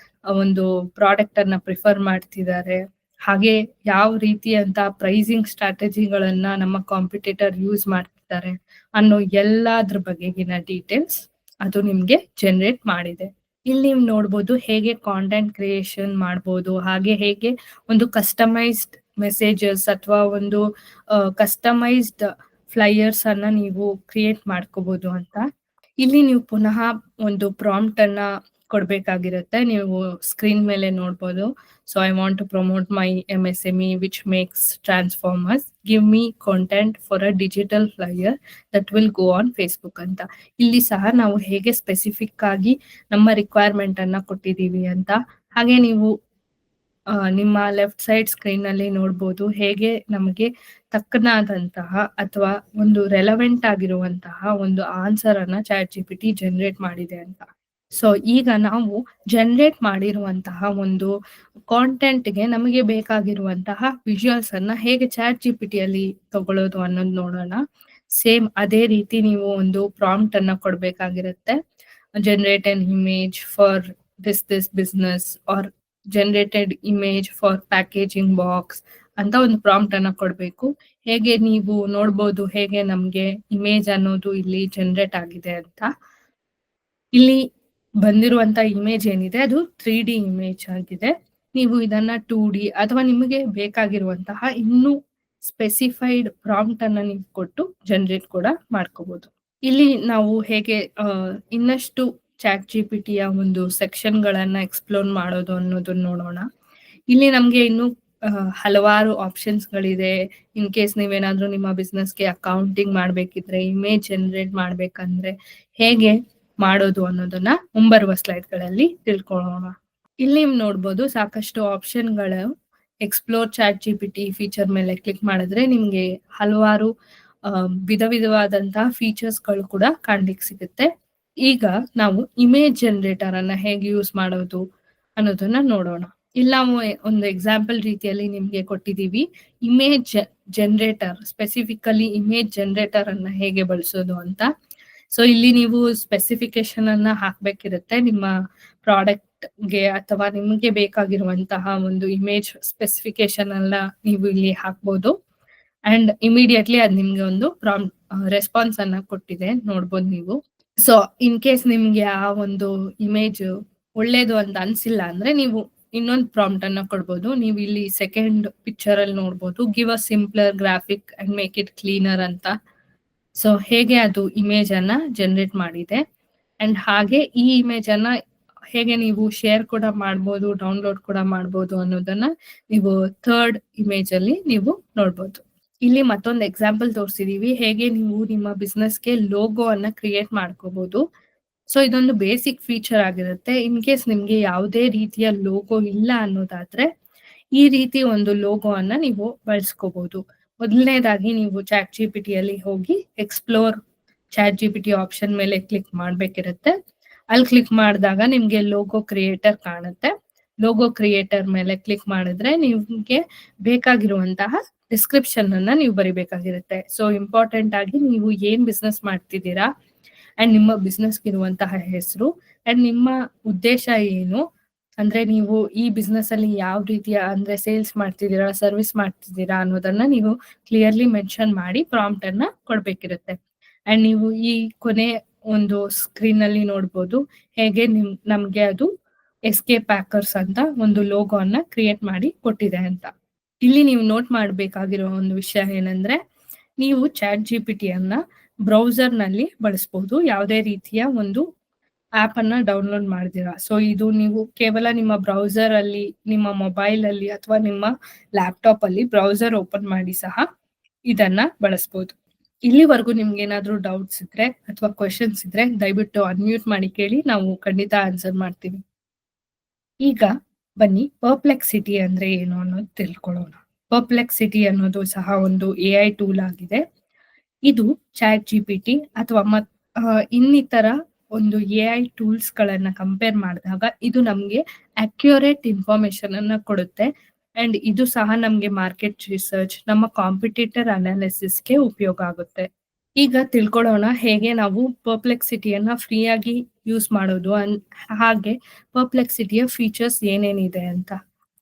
ಒಂದು ಪ್ರಾಡಕ್ಟ್ ಅನ್ನ ಪ್ರಿಫರ್ ಮಾಡ್ತಿದ್ದಾರೆ, ಹಾಗೆ ಯಾವ ರೀತಿಯಂತ ಪ್ರೈಸಿಂಗ್ ಸ್ಟ್ರಾಟಜಿಗಳನ್ನ ನಮ್ಮ ಕಾಂಪಿಟೇಟರ್ ಯೂಸ್ ಮಾಡ್ತಿದ್ದಾರೆ ಅನ್ನೋ ಎಲ್ಲಾದ್ರ ಬಗೆಗಿನ ಡೀಟೇಲ್ಸ್ ಅದು ನಿಮ್ಗೆ ಜನರೇಟ್ ಮಾಡಿದೆ. ಇಲ್ಲಿ ನೀವು ನೋಡ್ಬೋದು ಹೇಗೆ ಕಾಂಟೆಂಟ್ ಕ್ರಿಯೇಷನ್ ಮಾಡ್ಬೋದು, ಹಾಗೆ ಹೇಗೆ ಒಂದು ಕಸ್ಟಮೈಸ್ಡ್ ಮೆಸೇಜಸ್ ಅಥವಾ ಒಂದು ಕಸ್ಟಮೈಸ್ಡ್ ಫ್ಲೈಯರ್ಸ್ ಅನ್ನ ನೀವು ಕ್ರಿಯೇಟ್ ಮಾಡ್ಕೋಬಹುದು ಅಂತ. ಇಲ್ಲಿ ನೀವು ಪುನಃ ಒಂದು ಪ್ರಾಂಪ್ಟ್ ಅನ್ನ ಕೊಡ್ಬೇಕಾಗಿರುತ್ತೆ. ನೀವು ಸ್ಕ್ರೀನ್ ಮೇಲೆ ನೋಡ್ಬೋದು. So I want to promote my MSME which makes transformers. Give me content for a digital flyer that will go on Facebook ಅಂತ. ಇಲ್ಲಿ ಸಹ ನಾವು ಹೇಗೆ ಸ್ಪೆಸಿಫಿಕ್ ಆಗಿ ನಮ್ಮ ರಿಕ್ವೈರ್ಮೆಂಟ್ ಅನ್ನ ಕೊಟ್ಟಿದೀವಿ ಅಂತ. ಹಾಗೆ ನೀವು ನಿಮ್ಮ ಲೆಫ್ಟ್ ಸೈಡ್ ಸ್ಕ್ರೀನ್ ಅಲ್ಲಿ ನೋಡ್ಬೋದು ಹೇಗೆ ನಮಗೆ ತಕ್ಕನಾದಂತಹ ಅಥವಾ ಒಂದು ರೆಲೆವೆಂಟ್ ಆಗಿರುವಂತಹ ಒಂದು ಆನ್ಸರ್ ಅನ್ನ ಚಾಟ್ ಜಿಪಿಟಿ ಜನರೇಟ್ ಮಾಡಿದೆ ಅಂತ. ಸೊ ಈಗ ನಾವು ಜನರೇಟ್ ಮಾಡಿರುವಂತಹ ಒಂದು ಕಾಂಟೆಂಟ್‌ಗೆ ನಮಗೆ ಬೇಕಾಗಿರುವಂತಹ ವಿಜುವಲ್ಸ್ ಅನ್ನ ಹೇಗೆ ಚಾಟ್ ಜಿಪಿಟಿಯಲ್ಲಿ ತಗೊಳ್ಳೋದು ಅನ್ನೋದು ನೋಡೋಣ. ಸೇಮ್ ಅದೇ ರೀತಿ ನೀವು ಒಂದು ಪ್ರಾಂಪ್ಟ್ ಅನ್ನ ಕೊಡ್ಬೇಕಾಗಿರುತ್ತೆ. Generate an image for this business or generated image for packaging box ಅಂತ ಒಂದು ಪ್ರಾಂಪ್ಟ್ ಅನ್ನ ಕೊಡ್ಬೇಕು. ಹೇಗೆ ನೀವು ನೋಡ್ಬೋದು ಹೇಗೆ ನಮ್ಗೆ ಇಮೇಜ್ ಅನ್ನೋದು ಇಲ್ಲಿ ಜನರೇಟ್ ಆಗಿದೆ ಅಂತ. ಇಲ್ಲಿ ಬಂದಿರುವಂತ ಇಮೇಜ್ ಏನಿದೆ ಅದು 3D ಇಮೇಜ್ ಆಗಿದೆ. ನೀವು ಇದನ್ನ 2D ಅಥವಾ ನಿಮಗೆ ಬೇಕಾಗಿರುವಂತಹ ಇನ್ನೂ ಸ್ಪೆಸಿಫೈಡ್ ಪ್ರಾಂಪ್ಟ್ ಅನ್ನ ನೀವು ಕೊಟ್ಟು ಜನರೇಟ್ ಕೂಡ ಮಾಡ್ಕೋಬಹುದು. ಇಲ್ಲಿ ನಾವು ಹೇಗೆ ಇನ್ನಷ್ಟು ಚಾಟ್ ಜಿಪಿಟಿಯ ಒಂದು ಸೆಕ್ಷನ್‌ಗಳನ್ನ ಎಕ್ಸ್‌ಪ್ಲೋರ್ ಮಾಡೋದು ಅನ್ನೋದನ್ನ ನೋಡೋಣ. ಇಲ್ಲಿ ನಮ್ಗೆ ಇನ್ನು ಹಲವಾರು ಆಪ್ಷನ್ಸ್‌ಗಳಿದೆ. ಇನ್ ಕೇಸ್ ನೀವೇನಾದ್ರೂ ನಿಮ್ಮ ಬಿಸ್ನೆಸ್‌ಗೆ ಅಕೌಂಟಿಂಗ್ ಮಾಡ್ಬೇಕಿದ್ರೆ, ಇಮೇಜ್ ಜನರೇಟ್ ಮಾಡ್ಬೇಕಂದ್ರೆ ಹೇಗೆ ಮಾಡೋದು ಅನ್ನೋದನ್ನ ಮುಂಬರುವ ಸ್ಲೈಡ್‌ಗಳಲ್ಲಿ ತಿಳ್ಕೊಳ್ಳೋಣ. ಇಲ್ಲಿ ನೀವು ನೋಡ್ಬೋದು ಸಾಕಷ್ಟು ಆಪ್ಷನ್‌ಗಳು. ಎಕ್ಸ್‌ಪ್ಲೋರ್ ಚಾಟ್ ಜಿಪಿಟಿ ಫೀಚರ್ ಮೇಲೆ ಕ್ಲಿಕ್ ಮಾಡಿದ್ರೆ ನಿಮ್ಗೆ ಹಲವಾರು ವಿಧವಾದಂತಹ ಫೀಚರ್ಸ್‌ಗಳು ಕೂಡ ಕಾಣ್ಲಿಕ್ಕೆ ಸಿಗುತ್ತೆ. ಈಗ ನಾವು ಇಮೇಜ್ ಜನರೇಟರ್ ಅನ್ನ ಹೇಗೆ ಯೂಸ್ ಮಾಡೋದು ಅನ್ನೋದನ್ನ ನೋಡೋಣ. ಇಲ್ಲಿ ನಾವು ಒಂದು ಎಕ್ಸಾಂಪಲ್ ರೀತಿಯಲ್ಲಿ ನಿಮ್ಗೆ ಕೊಟ್ಟಿದೀವಿ. Image generator, specifically image generator ಅನ್ನ ಹೇಗೆ ಬಳಸೋದು ಅಂತ. ಸೊ ಇಲ್ಲಿ ನೀವು ಸ್ಪೆಸಿಫಿಕೇಶನ್ ಅನ್ನ ಹಾಕ್ಬೇಕಿರುತ್ತೆ ನಿಮ್ಮ ಪ್ರಾಡಕ್ಟ್‌ಗೆ ಅಥವಾ ನಿಮಗೆ ಬೇಕಾಗಿರುವಂತಹ ಒಂದು ಇಮೇಜ್ ಸ್ಪೆಸಿಫಿಕೇಶನ್ ಅನ್ನ ನೀವು ಇಲ್ಲಿ ಹಾಕ್ಬೋದು. ಅಂಡ್ ಇಮಿಡಿಯೇಟ್ಲಿ ಅದು ನಿಮ್ಗೆ ಒಂದು ರೆಸ್ಪಾನ್ಸ್ ಅನ್ನ ಕೊಟ್ಟಿದೆ ನೋಡ್ಬೋದು ನೀವು. ಸೊ ಇನ್ ಕೇಸ್ ನಿಮ್ಗೆ ಆ ಒಂದು ಇಮೇಜ್ ಒಳ್ಳೇದು ಅಂತ ಅನ್ಸಿಲ್ಲ ಅಂದ್ರೆ ನೀವು ಇನ್ನೊಂದು ಪ್ರಾಂಪ್ಟ್ ಅನ್ನ ಕೊಡ್ಬೋದು. ನೀವು ಇಲ್ಲಿ ಸೆಕೆಂಡ್ ಪಿಕ್ಚರ್ ಅಲ್ಲಿ ನೋಡ್ಬೋದು, give a simpler graphic and make it cleaner ಅಂತ. ಸೊ ಹೇಗೆ ಅದು ಇಮೇಜ್ ಅನ್ನ ಜನರೇಟ್ ಮಾಡಿದೆ. ಅಂಡ್ ಹಾಗೆ ಈ ಇಮೇಜ್ ಅನ್ನ ಹೇಗೆ ನೀವು ಶೇರ್ ಕೂಡ ಮಾಡ್ಬೋದು, ಡೌನ್ಲೋಡ್ ಕೂಡ ಮಾಡ್ಬೋದು ಅನ್ನೋದನ್ನ ನೀವು ಥರ್ಡ್ ಇಮೇಜ್ ಅಲ್ಲಿ ನೀವು ನೋಡ್ಬೋದು. ಇಲ್ಲಿ ಮತ್ತೊಂದು ಎಕ್ಸಾಂಪಲ್ ತೋರಿಸಿದೀವಿ ಹೇಗೆ ನೀವು ನಿಮ್ಮ ಬಿಸ್ನೆಸ್ಗೆ ಲೋಗೋ ಅನ್ನ ಕ್ರಿಯೇಟ್ ಮಾಡ್ಕೋಬಹುದು. ಸೊ ಇದೊಂದು ಬೇಸಿಕ್ ಫೀಚರ್ ಆಗಿರುತ್ತೆ. ಇನ್ ಕೇಸ್ ನಿಮ್ಗೆ ಯಾವುದೇ ರೀತಿಯ ಲೋಗೋ ಇಲ್ಲ ಅನ್ನೋದಾದ್ರೆ ಈ ರೀತಿ ಒಂದು ಲೋಗೋ ಅನ್ನ ನೀವು ಬಳಸ್ಕೋಬಹುದು. ಮೊದಲನೇದಾಗಿ ನೀವು ಚಾಟ್ ಜಿಪಿಟಿ ಅಲ್ಲಿ ಹೋಗಿ ಎಕ್ಸ್ಪ್ಲೋರ್ ಚಾಟ್ ಜಿಪಿಟಿ ಆಪ್ಷನ್ ಮೇಲೆ ಕ್ಲಿಕ್ ಮಾಡ್ಬೇಕಿರುತ್ತೆ. ಅಲ್ಲಿ ಕ್ಲಿಕ್ ಮಾಡಿದಾಗ ನಿಮ್ಗೆ ಲೋಗೋ ಕ್ರಿಯೇಟರ್ ಕಾಣುತ್ತೆ. ಲೋಗೋ ಕ್ರಿಯೇಟರ್ ಮೇಲೆ ಕ್ಲಿಕ್ ಮಾಡಿದ್ರೆ ನಿಮ್ಗೆ ಬೇಕಾಗಿರುವಂತಹ ಡಿಸ್ಕ್ರಿಪ್ಷನ್ ಅನ್ನ ನೀವು ಬರಿಬೇಕಾಗಿರುತ್ತೆ. ಸೊ ಇಂಪಾರ್ಟೆಂಟ್ ಆಗಿ ನೀವು ಏನ್ ಬಿಸ್ನೆಸ್ ಮಾಡ್ತಿದ್ದೀರಾ ಅಂಡ್ ನಿಮ್ಮ ಬಿಸ್ನೆಸ್ ಇರುವಂತಹ ಹೆಸರು ಅಂಡ್ ನಿಮ್ಮ ಉದ್ದೇಶ ಏನು, ಅಂದ್ರೆ ನೀವು ಈ ಬಿಸ್ನೆಸ್ ಅಲ್ಲಿ ಯಾವ ರೀತಿಯ ಅಂದ್ರೆ ಸೇಲ್ಸ್ ಮಾಡ್ತಿದ್ದೀರಾ, ಸರ್ವಿಸ್ ಮಾಡ್ತಿದ್ದೀರಾ ಅನ್ನೋದನ್ನ ನೀವು ಕ್ಲಿಯರ್ಲಿ ಮೆನ್ಷನ್ ಮಾಡಿ ಪ್ರಾಂಪ್ಟ್ ಅನ್ನ ಕೊಡ್ಬೇಕಿರುತ್ತೆ. ಅಂಡ್ ನೀವು ಈ ಕೊನೆ ಒಂದು ಸ್ಕ್ರೀನ್ ಅಲ್ಲಿ ನೋಡ್ಬೋದು ಹೇಗೆ ನಮ್ಗೆ ಅದು ಎಸ್ಕೆ ಪ್ಯಾಕರ್ಸ್ ಅಂತ ಒಂದು ಲೋಗೋ ಅನ್ನ ಕ್ರಿಯೇಟ್ ಮಾಡಿ ಕೊಟ್ಟಿದೆ ಅಂತ. ಇಲ್ಲಿ ನೀವು ನೋಟ್ ಮಾಡಬೇಕಾಗಿರೋ ಒಂದು ವಿಷಯ ಏನಂದ್ರೆ ನೀವು ಚಾಟ್ ಜಿಪಿಟಿ ಅನ್ನ ಬ್ರೌಸರ್ ನಲ್ಲಿ ಬಳಸಬಹುದು, ಯಾವುದೇ ರೀತಿಯ ಒಂದು ಆಪ್ ಅನ್ನ ಡೌನ್ಲೋಡ್ ಮಾಡಿದಿರಾ. ಸೊ ಇದು ನೀವು ಕೇವಲ ನಿಮ್ಮ ಬ್ರೌಸರ್ ಅಲ್ಲಿ, ನಿಮ್ಮ ಮೊಬೈಲ್ ಅಲ್ಲಿ ಅಥವಾ ನಿಮ್ಮ ಲ್ಯಾಪ್ಟಾಪ್ ಅಲ್ಲಿ ಬ್ರೌಸರ್ ಓಪನ್ ಮಾಡಿ ಸಹ ಇದನ್ನ ಬಳಸಬಹುದು. ಇಲ್ಲಿವರೆಗೂ ನಿಮ್ಗೆ ಏನಾದ್ರೂ ಡೌಟ್ಸ್ ಇದ್ರೆ ಅಥವಾ ಕ್ವೆಶನ್ಸ್ ಇದ್ರೆ ದಯವಿಟ್ಟು ಅನ್ಮ್ಯೂಟ್ ಮಾಡಿ ಕೇಳಿ, ನಾವು ಖಂಡಿತ ಆನ್ಸರ್ ಮಾಡ್ತೀವಿ. ಈಗ ಬನ್ನಿ ಪರ್ಪ್ಲೆಕ್ಸಿಟಿ ಅಂದ್ರೆ ಏನು ಅನ್ನೋದು ತಿಳ್ಕೊಳ್ಳೋಣ. ಪರ್ಪ್ಲೆಕ್ಸಿಟಿ ಅನ್ನೋದು ಸಹ ಒಂದು AI ಟೂಲ್ ಆಗಿದೆ. ಇದು ಚಾಟ್ ಜಿಪಿಟಿ ಅಥವಾ ಇನ್ನಿತರ ಒಂದು AI ಟೂಲ್ಸ್ ಗಳನ್ನ ಕಂಪೇರ್ ಮಾಡಿದಾಗ ಇದು ನಮ್ಗೆ ಅಕ್ಯುರೇಟ್ ಇನ್ಫಾರ್ಮೇಶನ್ ಅನ್ನ ಕೊಡುತ್ತೆ. ಅಂಡ್ ಇದು ಸಹ ನಮ್ಗೆ ಮಾರ್ಕೆಟ್ ರಿಸರ್ಚ್, ನಮ್ಮ ಕಾಂಪಿಟೇಟರ್ ಅನಾಲಿಸಿಸ್ಗೆ ಉಪಯೋಗ ಆಗುತ್ತೆ. ಈಗ ತಿಳ್ಕೊಳ್ಳೋಣ ಹೇಗೆ ನಾವು ಪರ್ಪ್ಲೆಕ್ಸಿಟಿಯನ್ನ ಫ್ರೀ ಆಗಿ ಯೂಸ್ ಮಾಡೋದು ಹಾಗೆ ಪರ್ಪ್ಲೆಕ್ಸಿಟಿಯ ಫೀಚರ್ಸ್ ಏನೇನಿದೆ ಅಂತ.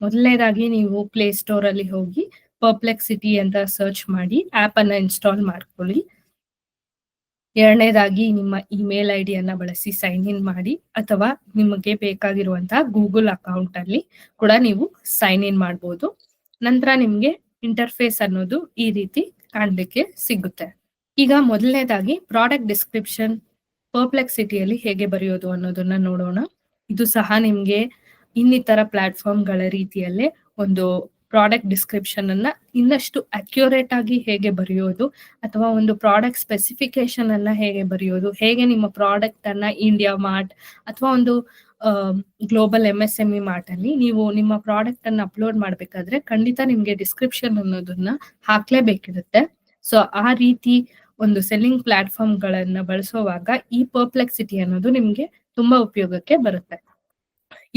ಮೊದಲನೇದಾಗಿ ನೀವು ಪ್ಲೇ ಸ್ಟೋರ್ ಅಲ್ಲಿ ಹೋಗಿ ಪರ್ಪ್ಲೆಕ್ಸಿಟಿ ಅಂತ ಸರ್ಚ್ ಮಾಡಿ ಆಪ್ ಅನ್ನ ಇನ್ಸ್ಟಾಲ್ ಮಾಡ್ಕೊಳ್ಳಿ. ಎರಡನೇದಾಗಿ ನಿಮ್ಮ ಇಮೇಲ್ ಐ ಡಿಯನ್ನ ಬಳಸಿ ಸೈನ್ ಇನ್ ಮಾಡಿ ಅಥವಾ ನಿಮಗೆ ಬೇಕಾಗಿರುವಂತಹ ಗೂಗಲ್ ಅಕೌಂಟ್ ಅಲ್ಲಿ ಕೂಡ ನೀವು ಸೈನ್ ಇನ್ ಮಾಡಬಹುದು. ನಂತರ ನಿಮ್ಗೆ ಇಂಟರ್ಫೇಸ್ ಅನ್ನೋದು ಈ ರೀತಿ ಕಾಣ್ಲಿಕ್ಕೆ ಸಿಗುತ್ತೆ. ಈಗ ಮೊದಲನೇದಾಗಿ ಪ್ರಾಡಕ್ಟ್ ಡಿಸ್ಕ್ರಿಪ್ಷನ್ ಪರ್ಪ್ಲೆಕ್ಸಿಟಿಯಲ್ಲಿ ಹೇಗೆ ಬರೆಯೋದು ಅನ್ನೋದನ್ನ ನೋಡೋಣ. ಇದು ಸಹ ನಿಮ್ಗೆ ಇನ್ನಿತರ ಪ್ಲಾಟ್ಫಾರ್ಮ್ಗಳ ರೀತಿಯಲ್ಲೇ ಒಂದು ಪ್ರಾಡಕ್ಟ್ ಡಿಸ್ಕ್ರಿಪ್ಷನ್ ಅನ್ನ ಇನ್ನಷ್ಟು ಅಕ್ಯುರೇಟ್ ಆಗಿ ಹೇಗೆ ಬರೆಯೋದು ಅಥವಾ ಒಂದು ಪ್ರಾಡಕ್ಟ್ ಸ್ಪೆಸಿಫಿಕೇಶನ್ ಅನ್ನ ಹೇಗೆ ಬರೆಯೋದು, ಹೇಗೆ ನಿಮ್ಮ ಪ್ರಾಡಕ್ಟ್ ಅನ್ನ ಇಂಡಿಯಾ ಮಾರ್ಟ್ ಅಥವಾ ಒಂದು ಗ್ಲೋಬಲ್ MSME ಮಾರ್ಟ್ ಅಲ್ಲಿ ನೀವು ನಿಮ್ಮ ಪ್ರಾಡಕ್ಟ್ ಅನ್ನ ಅಪ್ಲೋಡ್ ಮಾಡ್ಬೇಕಾದ್ರೆ ಖಂಡಿತ ನಿಮ್ಗೆ ಡಿಸ್ಕ್ರಿಪ್ಷನ್ ಅನ್ನೋದನ್ನ ಹಾಕ್ಲೇಬೇಕಿರುತ್ತೆ. ಸೊ ಆ ರೀತಿ ಒಂದು ಸೆಲ್ಲಿಂಗ್ ಪ್ಲಾಟ್ಫಾರ್ಮ್ ಗಳನ್ನ ಬಳಸುವಾಗ ಈ ಪರ್ಪ್ಲೆಕ್ಸಿಟಿ ಅನ್ನೋದು ನಿಮ್ಗೆ ತುಂಬಾ ಉಪಯೋಗಕ್ಕೆ ಬರುತ್ತೆ.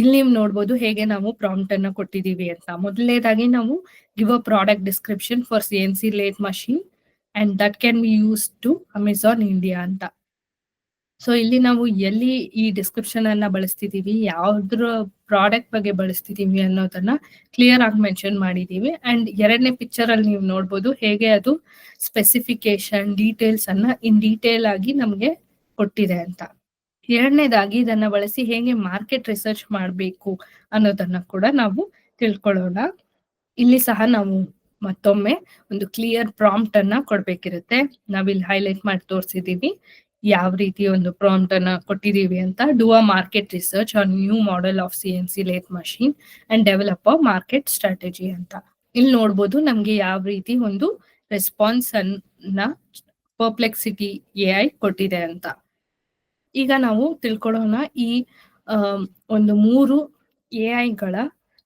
ಇಲ್ಲಿ ನೀವು ನೋಡ್ಬೋದು ಹೇಗೆ ನಾವು ಪ್ರಾಂಪ್ಟ್ ಅನ್ನ ಕೊಟ್ಟಿದೀವಿ ಅಂತ. ಮೊದಲನೇದಾಗಿ ನಾವು give a product description for CNC lathe machine and that can be use to Amazon India ಅಂತ. ಸೊ ಇಲ್ಲಿ ನಾವು ಎಲ್ಲಿ ಈ ಡಿಸ್ಕ್ರಿಪ್ಷನ್ ಅನ್ನ ಬಳಸ್ತಿದೀವಿ, ಯಾವ್ದ್ರ ಪ್ರಾಡಕ್ಟ್ ಬಗ್ಗೆ ಬಳಸ್ತಿದೀವಿ ಅನ್ನೋದನ್ನ ಕ್ಲಿಯರ್ ಆಗಿ ಮೆನ್ಷನ್ ಮಾಡಿದೀವಿ. ಅಂಡ್ ಎರಡನೇ ಪಿಕ್ಚರ್ ಅಲ್ಲಿ ನೀವು ನೋಡ್ಬೋದು ಹೇಗೆ ಅದು ಸ್ಪೆಸಿಫಿಕೇಶನ್ ಡೀಟೇಲ್ಸ್ ಅನ್ನ ಇನ್ ಡೀಟೇಲ್ ಆಗಿ ನಮ್ಗೆ ಕೊಟ್ಟಿದೆ ಅಂತ. ಎರಡನೇದಾಗಿ ಇದನ್ನ ಬಳಸಿ ಹೇಗೆ ಮಾರ್ಕೆಟ್ ರಿಸರ್ಚ್ ಮಾಡಬೇಕು ಅನ್ನೋದನ್ನ ಕೂಡ ನಾವು ತಿಳ್ಕೊಳ್ಳೋಣ. ಇಲ್ಲಿ ಸಹ ನಾವು ಮತ್ತೊಮ್ಮೆ ಒಂದು ಕ್ಲಿಯರ್ ಪ್ರಾಂಪ್ಟ್ ಅನ್ನ ಕೊಡ್ಬೇಕಿರುತ್ತೆ. ನಾವಿಲ್ಲಿ ಹೈಲೈಟ್ ಮಾಡಿ ತೋರಿಸಿದೀವಿ ಯಾವ ರೀತಿ ಒಂದು ಪ್ರಾಂಪ್ಟ್ ಅನ್ನ ಕೊಟ್ಟಿದೀವಿ ಅಂತ. Do a market research on new model of CNC lathe machine and develop a market strategy ಅಂತ. ಇಲ್ಲಿ ನೋಡ್ಬೋದು ನಮ್ಗೆ ಯಾವ ರೀತಿ ಒಂದು ರೆಸ್ಪಾನ್ಸ್ ಅನ್ನ ಪರ್ಪ್ಲೆಕ್ಸಿಟಿ AI ಕೊಟ್ಟಿದೆ ಅಂತ. ಈಗ ನಾವು ತಿಳ್ಕೊಳ್ಳೋಣ ಈ ಒಂದು 3 AI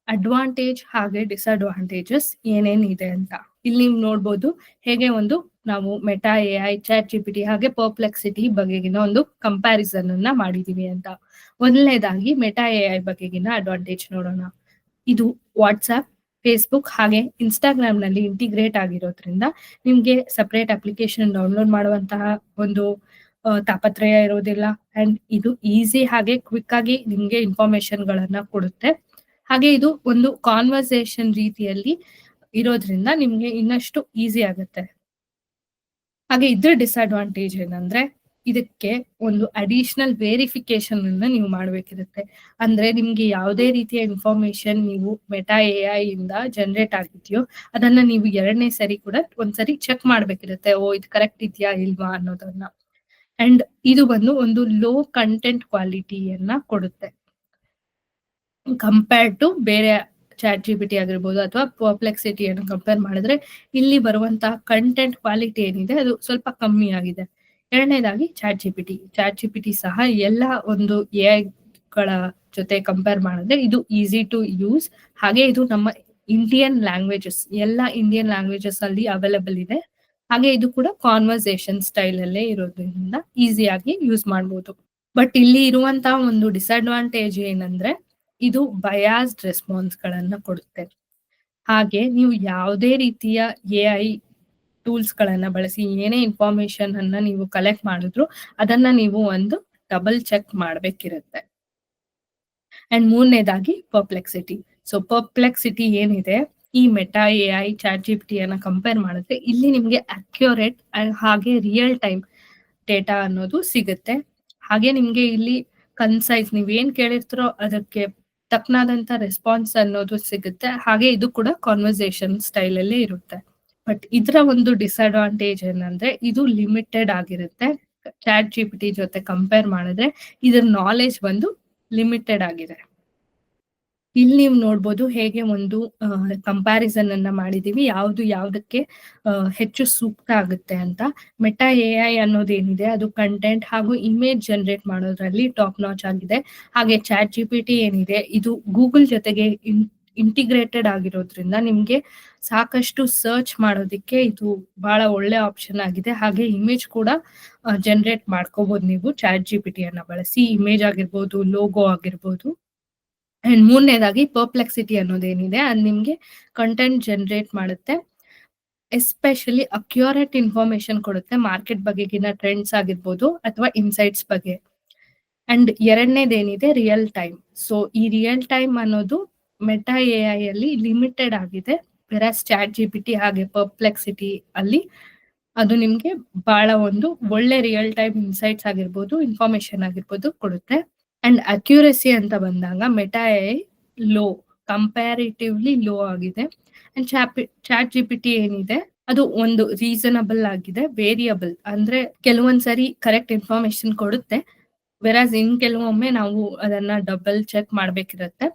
ಅಡ್ವಾಂಟೇಜ್ ಹಾಗೆ ಡಿಸ್ಅಡ್ವಾಂಟೇಜಸ್ ಏನೇನಿದೆ ಅಂತ. ಇಲ್ಲಿ ನೀವು ನೋಡ್ಬೋದು ಹೇಗೆ ಒಂದು ನಾವು ಮೆಟಾ AI, ಚಾಟ್ ಜಿಪಿಟಿ ಹಾಗೆ ಪರ್ಪ್ಲೆಕ್ಸಿಟಿ ಬಗೆಗಿನ ಒಂದು ಕಂಪ್ಯಾರಿಸನ್ ಅನ್ನ ಮಾಡಿದೀವಿ ಅಂತ. ಮೊದಲನೇದಾಗಿ ಮೆಟಾ AI ಬಗೆಗಿನ ಅಡ್ವಾಂಟೇಜ್ ನೋಡೋಣ. ಇದು ವಾಟ್ಸ್ಆಪ್, ಫೇಸ್ಬುಕ್ ಹಾಗೆ ಇನ್ಸ್ಟಾಗ್ರಾಮ್ ನಲ್ಲಿ ಇಂಟಿಗ್ರೇಟ್ ಆಗಿರೋದ್ರಿಂದ ನಿಮ್ಗೆ ಸಪರೇಟ್ ಅಪ್ಲಿಕೇಶನ್ ಡೌನ್ಲೋಡ್ ಮಾಡುವಂತಹ ಒಂದು ತಾಪತ್ರಯ ಇರೋದಿಲ್ಲ. ಅಂಡ್ ಇದು ಈಸಿ ಹಾಗೆ ಕ್ವಿಕ್ ಆಗಿ ನಿಮ್ಗೆ ಇನ್ಫಾರ್ಮೇಶನ್ ಗಳನ್ನ ಕೊಡುತ್ತೆ. ಹಾಗೆ ಇದು ಒಂದು ಕಾನ್ವರ್ಸೇಷನ್ ರೀತಿಯಲ್ಲಿ ಇರೋದ್ರಿಂದ ನಿಮ್ಗೆ ಇನ್ನಷ್ಟು ಈಸಿ ಆಗುತ್ತೆ. ಹಾಗೆ ಇದ್ರ ಡಿಸ್ಅಡ್ವಾಂಟೇಜ್ ಏನಂದ್ರೆ ಇದಕ್ಕೆ ಒಂದು ಅಡಿಷನಲ್ ವೆರಿಫಿಕೇಶನ್ ಅನ್ನ ನೀವು ಮಾಡ್ಬೇಕಿರುತ್ತೆ. ಅಂದ್ರೆ ನಿಮ್ಗೆ ಯಾವುದೇ ರೀತಿಯ ಇನ್ಫಾರ್ಮೇಶನ್ ನೀವು ಮೆಟಾ AI ಇಂದ ಜನರೇಟ್ ಆಗಿದೆಯೋ ಅದನ್ನ ನೀವು ಎರಡನೇ ಸರಿ ಕೂಡ ಒಂದ್ಸರಿ ಚೆಕ್ ಮಾಡ್ಬೇಕಿರುತ್ತೆ. ಓ ಇದು ಕರೆಕ್ಟ್ ಇದೆಯಾ ಇಲ್ವಾ ಅನ್ನೋದನ್ನ. ಅಂಡ್ ಇದು ಬಂದು ಒಂದು ಲೋ ಕಂಟೆಂಟ್ ಕ್ವಾಲಿಟಿಯನ್ನ ಕೊಡುತ್ತೆ ಕಂಪೇರ್ಡ್ ಟು ಬೇರೆ ಚಾಟ್ ಜಿಪಿಟಿ ಆಗಿರ್ಬೋದು ಅಥವಾ ಪರ್ಪ್ಲೆಕ್ಸಿಟಿಯನ್ನು ಕಂಪೇರ್ ಮಾಡಿದ್ರೆ ಇಲ್ಲಿ ಬರುವಂತಹ ಕಂಟೆಂಟ್ ಕ್ವಾಲಿಟಿ ಏನಿದೆ ಅದು ಸ್ವಲ್ಪ ಕಮ್ಮಿ ಆಗಿದೆ. ಎರಡನೇದಾಗಿ ಚಾಟ್ ಜಿಪಿಟಿ ಸಹ ಎಲ್ಲ ಒಂದು ಎಐಗಳ ಜೊತೆ ಕಂಪೇರ್ ಮಾಡಿದ್ರೆ ಇದು ಈಸಿ ಟು ಯೂಸ್. ಹಾಗೆ ಇದು ನಮ್ಮ ಇಂಡಿಯನ್ ಲ್ಯಾಂಗ್ವೇಜಸ್ ಇಂಡಿಯನ್ ಲ್ಯಾಂಗ್ವೇಜಸ್ ಅಲ್ಲಿ ಅವೈಲೇಬಲ್ ಇದೆ. ಹಾಗೆ ಇದು ಕೂಡ ಕಾನ್ವರ್ಸೇಷನ್ ಸ್ಟೈಲ್ ಅಲ್ಲೇ ಇರೋದ್ರಿಂದ ಈಸಿಯಾಗಿ ಯೂಸ್ ಮಾಡಬಹುದು. ಬಟ್ ಇಲ್ಲಿ ಇರುವಂತಹ ಒಂದು ಡಿಸ್ಅಡ್ವಾಂಟೇಜ್ ಏನಂದ್ರೆ ಇದು ಬಯಾಸ್ಡ್ ರೆಸ್ಪಾನ್ಸ್ ಗಳನ್ನ ಕೊಡುತ್ತೆ. ಹಾಗೆ ನೀವು ಯಾವುದೇ ರೀತಿಯ ಎಐ ಟೂಲ್ಸ್ ಗಳನ್ನ ಬಳಸಿ ಏನೇ ಇನ್ಫಾರ್ಮೇಶನ್ ಅನ್ನ ನೀವು ಕಲೆಕ್ಟ್ ಮಾಡಿದ್ರು ಅದನ್ನ ನೀವು ಒಂದು ಡಬಲ್ ಚೆಕ್ ಮಾಡ್ಬೇಕಿರುತ್ತೆ. ಅಂಡ್ ಮೂರನೇದಾಗಿ ಪರ್ಪ್ಲೆಕ್ಸಿಟಿ. ಸೊ ಪರ್ಪ್ಲೆಕ್ಸಿಟಿ ಏನಿದೆ ಈ ಮೆಟಾ ಎಐ ಚಾಟ್ ಜಿಪಿಟಿ ಅನ್ನ ಕಂಪೇರ್ ಮಾಡಿದ್ರೆ ಇಲ್ಲಿ ನಿಮ್ಗೆ ಅಕ್ಯುರೇಟ್ ಹಾಗೆ ರಿಯಲ್ ಟೈಮ್ ಡೇಟಾ ಅನ್ನೋದು ಸಿಗುತ್ತೆ. ಹಾಗೆ ನಿಮ್ಗೆ ಇಲ್ಲಿ ಕನ್ಸೈಸ್ ನೀವೇನ್ ಕೇಳಿರ್ತೀರೋ ಅದಕ್ಕೆ ತಕ್ಕನಾದಂತ ರೆಸ್ಪಾನ್ಸ್ ಅನ್ನೋದು ಸಿಗುತ್ತೆ. ಹಾಗೆ ಇದು ಕೂಡ ಕಾನ್ವರ್ಸೇಷನ್ ಸ್ಟೈಲ್ ಅಲ್ಲೇ ಇರುತ್ತೆ. ಬಟ್ ಇದರ ಒಂದು ಡಿಸ್ಅಡ್ವಾಂಟೇಜ್ ಏನಂದ್ರೆ ಇದು ಲಿಮಿಟೆಡ್ ಆಗಿರುತ್ತೆ. ಚಾಟ್ ಜಿಪಿಟಿ ಜೊತೆ ಕಂಪೇರ್ ಮಾಡಿದ್ರೆ ಇದರ ನಾಲೆಜ್ ಬಂದು ಲಿಮಿಟೆಡ್ ಆಗಿದೆ. ಇಲ್ಲಿ ನೀವು ನೋಡ್ಬೋದು ಹೇಗೆ ಒಂದು ಕಂಪ್ಯಾರಿಸನ್ ಅನ್ನ ಮಾಡಿದೀವಿ ಯಾವ್ದು ಯಾವ್ದಕ್ಕೆ ಹೆಚ್ಚು ಸೂಕ್ತ ಆಗುತ್ತೆ ಅಂತ. ಮೆಟಾ ಎಐ ಅನ್ನೋದೇನಿದೆ ಅದು ಕಂಟೆಂಟ್ ಹಾಗೂ ಇಮೇಜ್ ಜನರೇಟ್ ಮಾಡೋದ್ರಲ್ಲಿ ಟಾಪ್ ನಾಚ್ ಆಗಿದೆ. ಹಾಗೆ ಚಾಟ್ ಜಿಪಿಟಿ ಏನಿದೆ ಇದು ಗೂಗಲ್ ಜೊತೆಗೆ ಇಂಟಿಗ್ರೇಟೆಡ್ ಆಗಿರೋದ್ರಿಂದ ನಿಮ್ಗೆ ಸಾಕಷ್ಟು ಸರ್ಚ್ ಮಾಡೋದಿಕ್ಕೆ ಇದು ಬಹಳ ಒಳ್ಳೆ ಆಪ್ಷನ್ ಆಗಿದೆ. ಹಾಗೆ ಇಮೇಜ್ ಕೂಡ ಜನರೇಟ್ ಮಾಡ್ಕೋಬಹುದು ನೀವು ಚಾಟ್ ಜಿಪಿಟಿ ಅನ್ನ ಬಳಸಿ. ಇಮೇಜ್ ಆಗಿರ್ಬೋದು, ಲೋಗೋ ಆಗಿರ್ಬೋದು. ಅಂಡ್ ಮೂರನೇದಾಗಿ ಪರ್ಪ್ಲೆಕ್ಸಿಟಿ ಅನ್ನೋದೇನಿದೆ ಅದು ನಿಮ್ಗೆ ಕಂಟೆಂಟ್ ಜನರೇಟ್ ಮಾಡುತ್ತೆ. ಎಸ್ಪೆಷಲಿ ಅಕ್ಯುರೇಟ್ ಇನ್ಫಾರ್ಮೇಶನ್ ಕೊಡುತ್ತೆ ಮಾರ್ಕೆಟ್ ಬಗೆಗಿನ ಟ್ರೆಂಡ್ಸ್ ಆಗಿರ್ಬೋದು ಅಥವಾ ಇನ್ಸೈಟ್ಸ್ ಬಗ್ಗೆ. ಅಂಡ್ ಎರಡನೇದೇನಿದೆ ರಿಯಲ್ ಟೈಮ್. ಸೊ ಈ ರಿಯಲ್ ಟೈಮ್ ಅನ್ನೋದು ಮೆಟಾ ಎಐ ಅಲ್ಲಿ ಲಿಮಿಟೆಡ್ ಆಗಿದೆ. ವೆರಾಸ್ ಚಾಟ್ ಜಿಪಿಟಿ ಹಾಗೆ ಪರ್ಪ್ಲೆಕ್ಸಿಟಿ ಅಲ್ಲಿ ಅದು ನಿಮ್ಗೆ ಬಹಳ ಒಂದು ಒಳ್ಳೆ ರಿಯಲ್ ಟೈಮ್ ಇನ್ಸೈಟ್ಸ್ ಆಗಿರ್ಬೋದು, ಇನ್ಫಾರ್ಮೇಶನ್ ಆಗಿರ್ಬೋದು ಕೊಡುತ್ತೆ. ಅಂಡ್ ಅಕ್ಯುರಸಿ ಅಂತ ಬಂದಾಗ ಮೆಟಾ ಎಐ ಕಂಪ್ಯಾರಿಟಿವ್ಲಿ ಲೋ ಆಗಿದೆ. ಅಂಡ್ ಚಾಟ್ ಜಿಪಿಟಿ ಏನಿದೆ ಅದು ಒಂದು ರೀಸನಬಲ್ ಆಗಿದೆ. ವೇರಿಯಬಲ್ ಅಂದ್ರೆ ಕೆಲವೊಂದ್ಸರಿ ಕರೆಕ್ಟ್ ಇನ್ಫಾರ್ಮೇಶನ್ ಕೊಡುತ್ತೆ, ವೆರಾಸ್ ಇನ್ ಕೆಲವೊಮ್ಮೆ ನಾವು ಅದನ್ನ ಡಬಲ್ ಚೆಕ್ ಮಾಡ್ಬೇಕಿರತ್ತೆ.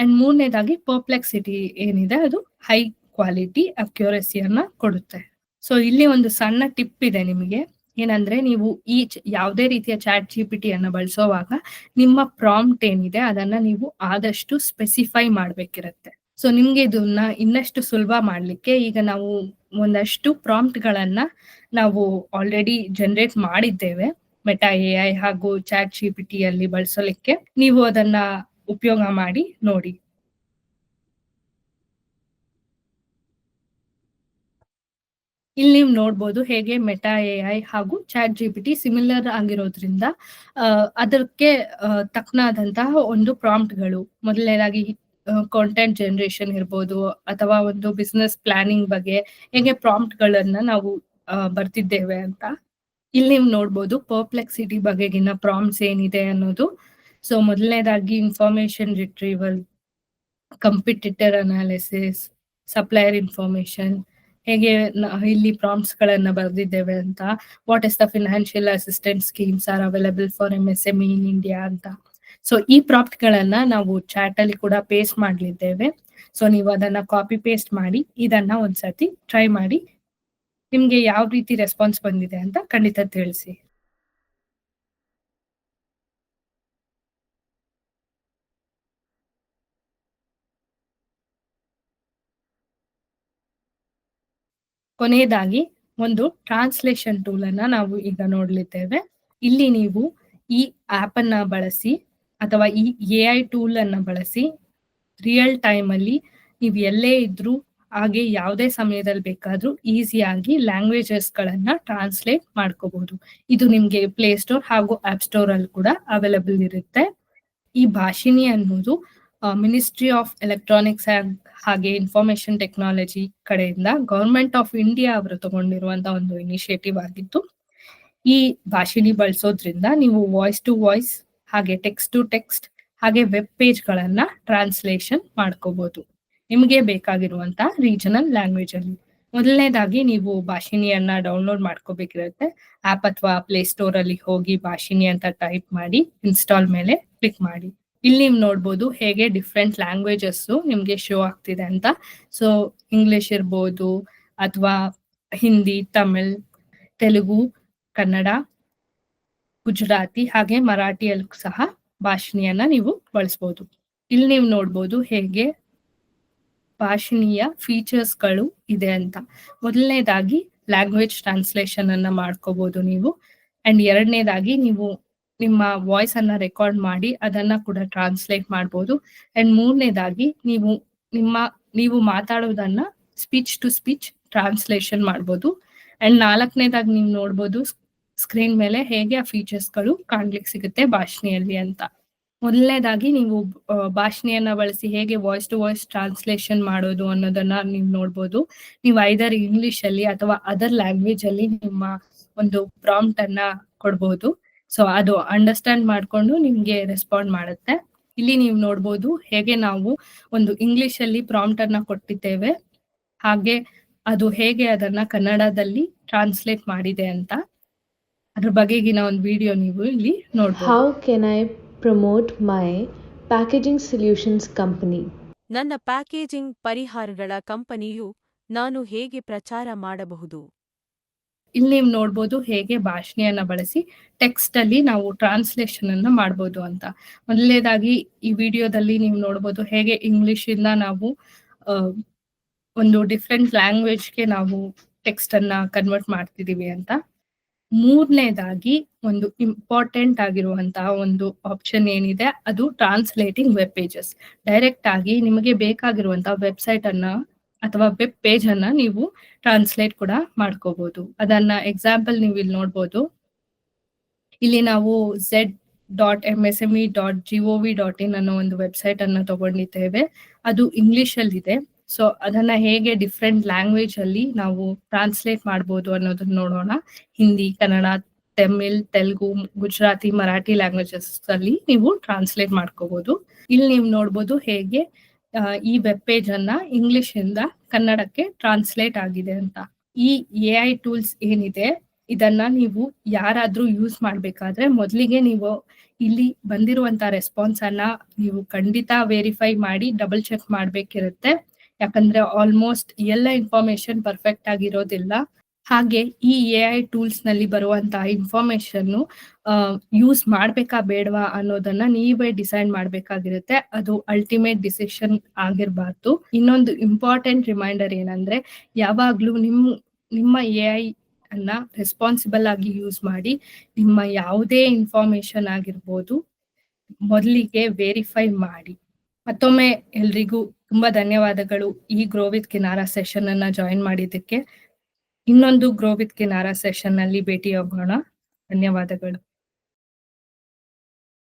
ಅಂಡ್ ಮೂರನೇದಾಗಿ ಪರ್ಪ್ಲೆಕ್ಸಿಟಿ ಏನಿದೆ ಅದು ಹೈ ಕ್ವಾಲಿಟಿ ಅಕ್ಯುರಸಿಯನ್ನ ಕೊಡುತ್ತೆ. ಸೊ ಇಲ್ಲಿ ಒಂದು ಸಣ್ಣ ಟಿಪ್ ಇದೆ ನಿಮಗೆ, ಏನಂದ್ರೆ ನೀವು ಈ ಯಾವುದೇ ರೀತಿಯ ಚಾಟ್ ಜಿಪಿಟಿ ಅನ್ನ ಬಳಸೋವಾಗ ನಿಮ್ಮ ಪ್ರಾಂಪ್ಟ್ ಏನಿದೆ ಅದನ್ನ ನೀವು ಆದಷ್ಟು ಸ್ಪೆಸಿಫೈ ಮಾಡ್ಬೇಕಿರತ್ತೆ. ಸೊ ನಿಮ್ಗೆ ಇದನ್ನ ಇನ್ನಷ್ಟು ಸುಲಭ ಮಾಡ್ಲಿಕ್ಕೆ ಈಗ ನಾವು ಒಂದಷ್ಟು ಪ್ರಾಂಪ್ಟ್ ಗಳನ್ನ ನಾವು ಆಲ್ರೆಡಿ ಜನರೇಟ್ ಮಾಡಿದ್ದೇವೆ ಮೆಟಾ ಎಐ ಹಾಗೂ ಚಾಟ್ ಜಿಪಿಟಿ ಅಲ್ಲಿ ಬಳಸಲಿಕ್ಕೆ. ನೀವು ಅದನ್ನ ಉಪಯೋಗ ಮಾಡಿ ನೋಡಿ. ಇಲ್ಲಿ ನೀವು ನೋಡ್ಬೋದು ಹೇಗೆ ಮೆಟಾ ಎಐ ಹಾಗೂ ಚಾಟ್ ಜಿಪಿಟಿ ಸಿಮಿಲರ್ ಆಗಿರೋದ್ರಿಂದ ಅದಕ್ಕೆ ತಕ್ಕನಾದಂತಹ ಒಂದು ಪ್ರಾಂಪ್ಟ್ಗಳು, ಮೊದಲನೇದಾಗಿ ಕಾಂಟೆಂಟ್ ಜನರೇಷನ್ ಇರ್ಬೋದು ಅಥವಾ ಒಂದು ಬಿಸ್ನೆಸ್ ಪ್ಲಾನಿಂಗ್ ಬಗ್ಗೆ ಹೇಗೆ ಪ್ರಾಂಪ್ಟ್ಗಳನ್ನ ನಾವು ಬರ್ತಿದ್ದೇವೆ ಅಂತ. ಇಲ್ಲಿ ನೀವು ನೋಡ್ಬೋದು ಪರ್ಪ್ಲೆಕ್ಸಿಟಿ ಬಗೆಗಿನ ಪ್ರಾಂಪ್ಟ್ಸ್ ಏನಿದೆ ಅನ್ನೋದು. ಸೊ ಮೊದಲನೇದಾಗಿ information retrieval, competitor analysis, supplier information, ಹೇಗೆ ಇಲ್ಲಿ ಪ್ರಾಂಪ್ಟ್ಸ್ ಗಳನ್ನ ಬರೆದಿದ್ದೇವೆ ಅಂತ. What is the financial assistant schemes are available for MSME in India ಅಂತ. ಸೊ ಈ ಪ್ರಾಂಪ್ಟ್ ಗಳನ್ನ ನಾವು ಚಾಟ್ ಅಲ್ಲಿ ಕೂಡ ಪೇಸ್ಟ್ ಮಾಡಲಿದ್ದೇವೆ. ಸೊ ನೀವು ಅದನ್ನ ಕಾಪಿ ಪೇಸ್ಟ್ ಮಾಡಿ ಇದನ್ನ ಒಂದ್ಸತಿ ಟ್ರೈ ಮಾಡಿ. ನಿಮ್ಗೆ ಯಾವ ರೀತಿ ರೆಸ್ಪಾನ್ಸ್ ಬಂದಿದೆ ಅಂತ ಖಂಡಿತ ತಿಳಿಸಿ. ಕೊನೆಯದಾಗಿ ಒಂದು ಟ್ರಾನ್ಸ್ಲೇಷನ್ ಟೂಲ್ ಅನ್ನ ನಾವು ಈಗ ನೋಡ್ಲಿದ್ದೇವೆ. ಇಲ್ಲಿ ನೀವು ಈ ಆಪ್ ಅನ್ನ ಬಳಸಿ ಅಥವಾ ಈ ಎಐ ಟೂಲ್ ಅನ್ನ ಬಳಸಿ ರಿಯಲ್ ಟೈಮ್ ಅಲ್ಲಿ ನೀವು ಎಲ್ಲೇ ಇದ್ರೂ ಹಾಗೆ ಯಾವುದೇ ಸಮಯದಲ್ಲಿ ಬೇಕಾದ್ರೂ ಈಸಿಯಾಗಿ ಲ್ಯಾಂಗ್ವೇಜಸ್ ಗಳನ್ನ ಟ್ರಾನ್ಸ್ಲೇಟ್ ಮಾಡ್ಕೋಬಹುದು. ಇದು ನಿಮ್ಗೆ ಪ್ಲೇ ಸ್ಟೋರ್ ಹಾಗೂ ಆಪ್ ಸ್ಟೋರ್ ಅಲ್ಲಿ ಕೂಡ ಅವೈಲೇಬಲ್ ಇರುತ್ತೆ. ಈ ಭಾಷಿಣಿ ಅನ್ನೋದು ಮಿನಿಸ್ಟ್ರಿ ಆಫ್ ಎಲೆಕ್ಟ್ರಾನಿಕ್ಸ್ ಹಾಗೆ ಇನ್ಫಾರ್ಮೇಶನ್ ಟೆಕ್ನಾಲಜಿ ಕಡೆಯಿಂದ ಗವರ್ಮೆಂಟ್ ಆಫ್ ಇಂಡಿಯಾ ಅವರು ತಗೊಂಡಿರುವಂತಹ ಒಂದು ಇನಿಷಿಯೇಟಿವ್ ಆಗಿತ್ತು. ಈ ಭಾಷಿಣಿ ಬಳಸೋದ್ರಿಂದ ನೀವು ವಾಯ್ಸ್ ಟು ವಾಯ್ಸ್ ಹಾಗೆ ಟೆಕ್ಸ್ಟ್ ಟು ಟೆಕ್ಸ್ಟ್ ಹಾಗೆ ವೆಬ್ ಪೇಜ್ ಗಳನ್ನ ಟ್ರಾನ್ಸ್ಲೇಷನ್ ಮಾಡ್ಕೋಬಹುದು ನಿಮಗೆ ಬೇಕಾಗಿರುವಂತ ರೀಜನಲ್ ಲ್ಯಾಂಗ್ವೇಜ್ ಅಲ್ಲಿ. ಮೊದಲನೇದಾಗಿ ನೀವು ಭಾಷಿಣಿಯನ್ನ ಡೌನ್ಲೋಡ್ ಮಾಡ್ಕೋಬೇಕಿರುತ್ತೆ. ಆಪ್ ಅಥವಾ ಪ್ಲೇ ಸ್ಟೋರ್ ಅಲ್ಲಿ ಹೋಗಿ ಭಾಷಿಣಿ ಅಂತ ಟೈಪ್ ಮಾಡಿ ಇನ್ಸ್ಟಾಲ್ ಮೇಲೆ ಕ್ಲಿಕ್ ಮಾಡಿ. ಇಲ್ಲಿ ನೀವು ನೋಡ್ಬೋದು ಹೇಗೆ ಡಿಫ್ರೆಂಟ್ ಲ್ಯಾಂಗ್ವೇಜಸ್ ನಿಮ್ಗೆ ಶೋ ಆಗ್ತಿದೆ ಅಂತ. ಸೊ ಇಂಗ್ಲಿಷ್ ಇರ್ಬೋದು ಅಥವಾ ಹಿಂದಿ, ತಮಿಳ್, ತೆಲುಗು, ಕನ್ನಡ, ಗುಜರಾತಿ ಹಾಗೆ ಮರಾಠಿಯಲ್ಲೂ ಸಹ ಭಾಷಣಿಯನ್ನ ನೀವು ಬಳಸ್ಬೋದು. ಇಲ್ಲಿ ನೀವು ನೋಡ್ಬೋದು ಹೇಗೆ ಭಾಷಣೀಯ ಫೀಚರ್ಸ್ಗಳು ಇದೆ ಅಂತ. ಮೊದಲನೇದಾಗಿ ಲ್ಯಾಂಗ್ವೇಜ್ ಟ್ರಾನ್ಸ್ಲೇಷನ್ ಅನ್ನ ಮಾಡ್ಕೋಬಹುದು ನೀವು. ಅಂಡ್ ಎರಡನೇದಾಗಿ ನೀವು ನಿಮ್ಮ ವಾಯ್ಸ್ ಅನ್ನ ರೆಕಾರ್ಡ್ ಮಾಡಿ ಅದನ್ನ ಕೂಡ ಟ್ರಾನ್ಸ್ಲೇಟ್ ಮಾಡ್ಬೋದು. ಅಂಡ್ ಮೂರನೇದಾಗಿ ನೀವು ಮಾತಾಡೋದನ್ನ ಸ್ಪೀಚ್ ಟು ಸ್ಪೀಚ್ ಟ್ರಾನ್ಸ್ಲೇಷನ್ ಮಾಡ್ಬೋದು. ಅಂಡ್ ನಾಲ್ಕನೇದಾಗಿ ನೀವು ನೋಡ್ಬೋದು ಸ್ಕ್ರೀನ್ ಮೇಲೆ ಹೇಗೆ ಆ ಫೀಚರ್ಸ್ಗಳು ಕಾಣ್ಲಿಕ್ಕೆ ಸಿಗುತ್ತೆ ಭಾಷಣಿಯಲ್ಲಿ ಅಂತ. ಮೊದಲನೇದಾಗಿ ನೀವು ಭಾಷಣಿಯನ್ನ ಬಳಸಿ ಹೇಗೆ ವಾಯ್ಸ್ ಟು ವಾಯ್ಸ್ ಟ್ರಾನ್ಸ್ಲೇಷನ್ ಮಾಡೋದು ಅನ್ನೋದನ್ನ ನೀವು ನೋಡ್ಬೋದು. ನೀವು ಐದರ್ ಇಂಗ್ಲಿಷ್ ಅಲ್ಲಿ ಅಥವಾ ಅದರ್ ಲ್ಯಾಂಗ್ವೇಜ್ ಅಲ್ಲಿ ನಿಮ್ಮ ಒಂದು ಪ್ರಾಂಪ್ಟ್ ಅನ್ನ ಕೊಡ್ಬೋದು. ಸೊ ಅದು ಅಂಡರ್ಸ್ಟ್ಯಾಂಡ್ ಮಾಡ್ಕೊಂಡು ನಿಮ್ಗೆ ರೆಸ್ಪಾಂಡ್ ಮಾಡುತ್ತೆ. ಇಲ್ಲಿ ನೀವು ನೋಡ್ಬೋದು ಹೇಗೆ ನಾವು ಒಂದು ಇಂಗ್ಲಿಷ್ ಅಲ್ಲಿ ಪ್ರಾಂಪ್ಟ್ ಅನ್ನ ಕೊಟ್ಟಿದ್ದೇವೆ, ಹಾಗೆ ಅದು ಹೇಗೆ ಅದನ್ನ ಕನ್ನಡದಲ್ಲಿ ಟ್ರಾನ್ಸ್ಲೇಟ್ ಮಾಡಿದೆ ಅಂತ. ಅದ್ರ ಬಗೆಗಿನ ಒಂದು ವಿಡಿಯೋ ನೀವು ಇಲ್ಲಿ ನೋಡ್ಬೋದು. How can I promote my packaging solutions company? ನನ್ನ ಪ್ಯಾಕೇಜಿಂಗ್ ಪರಿಹಾರಗಳ ಕಂಪನಿಯು ನಾನು ಹೇಗೆ ಪ್ರಚಾರ ಮಾಡಬಹುದು? ಇಲ್ಲಿ ನೀವು ನೋಡ್ಬೋದು ಹೇಗೆ ಭಾಷಣಿಯನ್ನ ಬಳಸಿ ಟೆಕ್ಸ್ಟ್ ಅಲ್ಲಿ ನಾವು ಟ್ರಾನ್ಸ್ಲೇಷನ್ ಅನ್ನ ಮಾಡ್ಬೋದು ಅಂತ. ಮೊದಲನೇದಾಗಿ ಈ ವಿಡಿಯೋದಲ್ಲಿ ನೀವು ನೋಡ್ಬೋದು ಹೇಗೆ ಇಂಗ್ಲಿಷ್ ಇಂದ ನಾವು ಒಂದು ಡಿಫ್ರೆಂಟ್ ಲ್ಯಾಂಗ್ವೇಜ್ಗೆ ನಾವು ಟೆಕ್ಸ್ಟ್ ಅನ್ನ ಕನ್ವರ್ಟ್ ಮಾಡ್ತಿದೀವಿ ಅಂತ. ಮೂರನೇದಾಗಿ ಒಂದು ಇಂಪಾರ್ಟೆಂಟ್ ಆಗಿರುವಂತಹ ಒಂದು ಆಪ್ಷನ್ ಏನಿದೆ ಅದು ಟ್ರಾನ್ಸ್ಲೇಟಿಂಗ್ ವೆಬ್ ಪೇಜಸ್. ಡೈರೆಕ್ಟ್ ಆಗಿ ನಿಮಗೆ ಬೇಕಾಗಿರುವಂತಹ ವೆಬ್ಸೈಟ್ ಅನ್ನ ಅಥವಾ ವೆಬ್ ಪೇಜ್ ಅನ್ನ ನೀವು ಟ್ರಾನ್ಸ್ಲೇಟ್ ಕೂಡ ಮಾಡ್ಕೋಬಹುದು. ಅದನ್ನ ಎಕ್ಸಾಂಪಲ್ ನೀವು ಇಲ್ಲಿ ನೋಡ್ಬೋದು. ಇಲ್ಲಿ ನಾವು z.msme.gov.in ಅನ್ನೋ ಒಂದು ವೆಬ್ಸೈಟ್ ಅನ್ನ ತಗೊಂಡಿದ್ದೇವೆ. ಅದು ಇಂಗ್ಲಿಷ್ ಅಲ್ಲಿ ಇದೆ. ಸೊ ಅದನ್ನ ಹೇಗೆ ಡಿಫ್ರೆಂಟ್ ಲ್ಯಾಂಗ್ವೇಜ್ ಅಲ್ಲಿ ನಾವು ಟ್ರಾನ್ಸ್ಲೇಟ್ ಮಾಡ್ಬೋದು ಅನ್ನೋದನ್ನ ನೋಡೋಣ. ಹಿಂದಿ, ಕನ್ನಡ, ತಮಿಳ್, ತೆಲುಗು, ಗುಜರಾತಿ, ಮರಾಠಿ ಲ್ಯಾಂಗ್ವೇಜಸ್ ಅಲ್ಲಿ ನೀವು ಟ್ರಾನ್ಸ್ಲೇಟ್ ಮಾಡ್ಕೋಬಹುದು. ಇಲ್ಲಿ ನೀವು ನೋಡ್ಬೋದು ಹೇಗೆ ಈ ವೆಬ್ ಪೇಜ್ ಅನ್ನ ಇಂಗ್ಲಿಷ್ ಇಂದ ಕನ್ನಡಕ್ಕೆ ಟ್ರಾನ್ಸ್ಲೇಟ್ ಆಗಿದೆ ಅಂತ. ಈ AI ಟೂಲ್ಸ್ ಏನಿದೆ ಇದನ್ನ ನೀವು ಯಾರಾದ್ರೂ ಯೂಸ್ ಮಾಡ್ಬೇಕಾದ್ರೆ ಮೊದಲಿಗೆ ನೀವು ಇಲ್ಲಿ ಬಂದಿರುವಂತ ರೆಸ್ಪಾನ್ಸ್ ಅನ್ನ ನೀವು ಖಂಡಿತ ವೆರಿಫೈ ಮಾಡಿ ಡಬಲ್ ಚೆಕ್ ಮಾಡ್ಬೇಕಿರುತ್ತೆ. ಯಾಕಂದ್ರೆ ಆಲ್ಮೋಸ್ಟ್ ಎಲ್ಲ ಇನ್ಫಾರ್ಮೇಶನ್ ಪರ್ಫೆಕ್ಟ್ ಆಗಿರೋದಿಲ್ಲ. ಹಾಗೆ ಈ AI ಟೂಲ್ಸ್ ನಲ್ಲಿ ಬರುವಂತಹ ಇನ್ಫಾರ್ಮೇಶನ್ ಯೂಸ್ ಮಾಡ್ಬೇಕಾ ಬೇಡವಾ ಅನ್ನೋದನ್ನ ನೀವೇ ಡಿಸೈಡ್ ಮಾಡ್ಬೇಕಾಗಿರುತ್ತೆ. ಅದು ಅಲ್ಟಿಮೇಟ್ ಡಿಸಿಷನ್ ಆಗಿರ್ಬಾರ್ದು. ಇನ್ನೊಂದು ಇಂಪಾರ್ಟೆಂಟ್ ರಿಮೈಂಡರ್ ಏನಂದ್ರೆ ಯಾವಾಗ್ಲೂ ನಿಮ್ಮ AI ಅನ್ನ ರೆಸ್ಪಾನ್ಸಿಬಲ್ ಆಗಿ ಯೂಸ್ ಮಾಡಿ. ನಿಮ್ಮ ಯಾವುದೇ ಇನ್ಫಾರ್ಮೇಶನ್ ಆಗಿರ್ಬೋದು ಮೊದಲಿಗೆ ವೆರಿಫೈ ಮಾಡಿ. ಮತ್ತೊಮ್ಮೆ ಎಲ್ರಿಗೂ ತುಂಬಾ ಧನ್ಯವಾದಗಳು ಈ ಗ್ರೋ ವಿತ್ ಕಿನಾರಾ ಸೆಷನ್ ಅನ್ನ ಜಾಯಿನ್ ಮಾಡಿದ್ದಕ್ಕೆ. ಇನ್ನೊಂದು ಗ್ರೋ ವಿತ್ ಕಿನಾರಾ ಸೆಷನ್ ನಲ್ಲಿ ಭೇಟಿಯಾಗೋಣ. ಧನ್ಯವಾದಗಳು.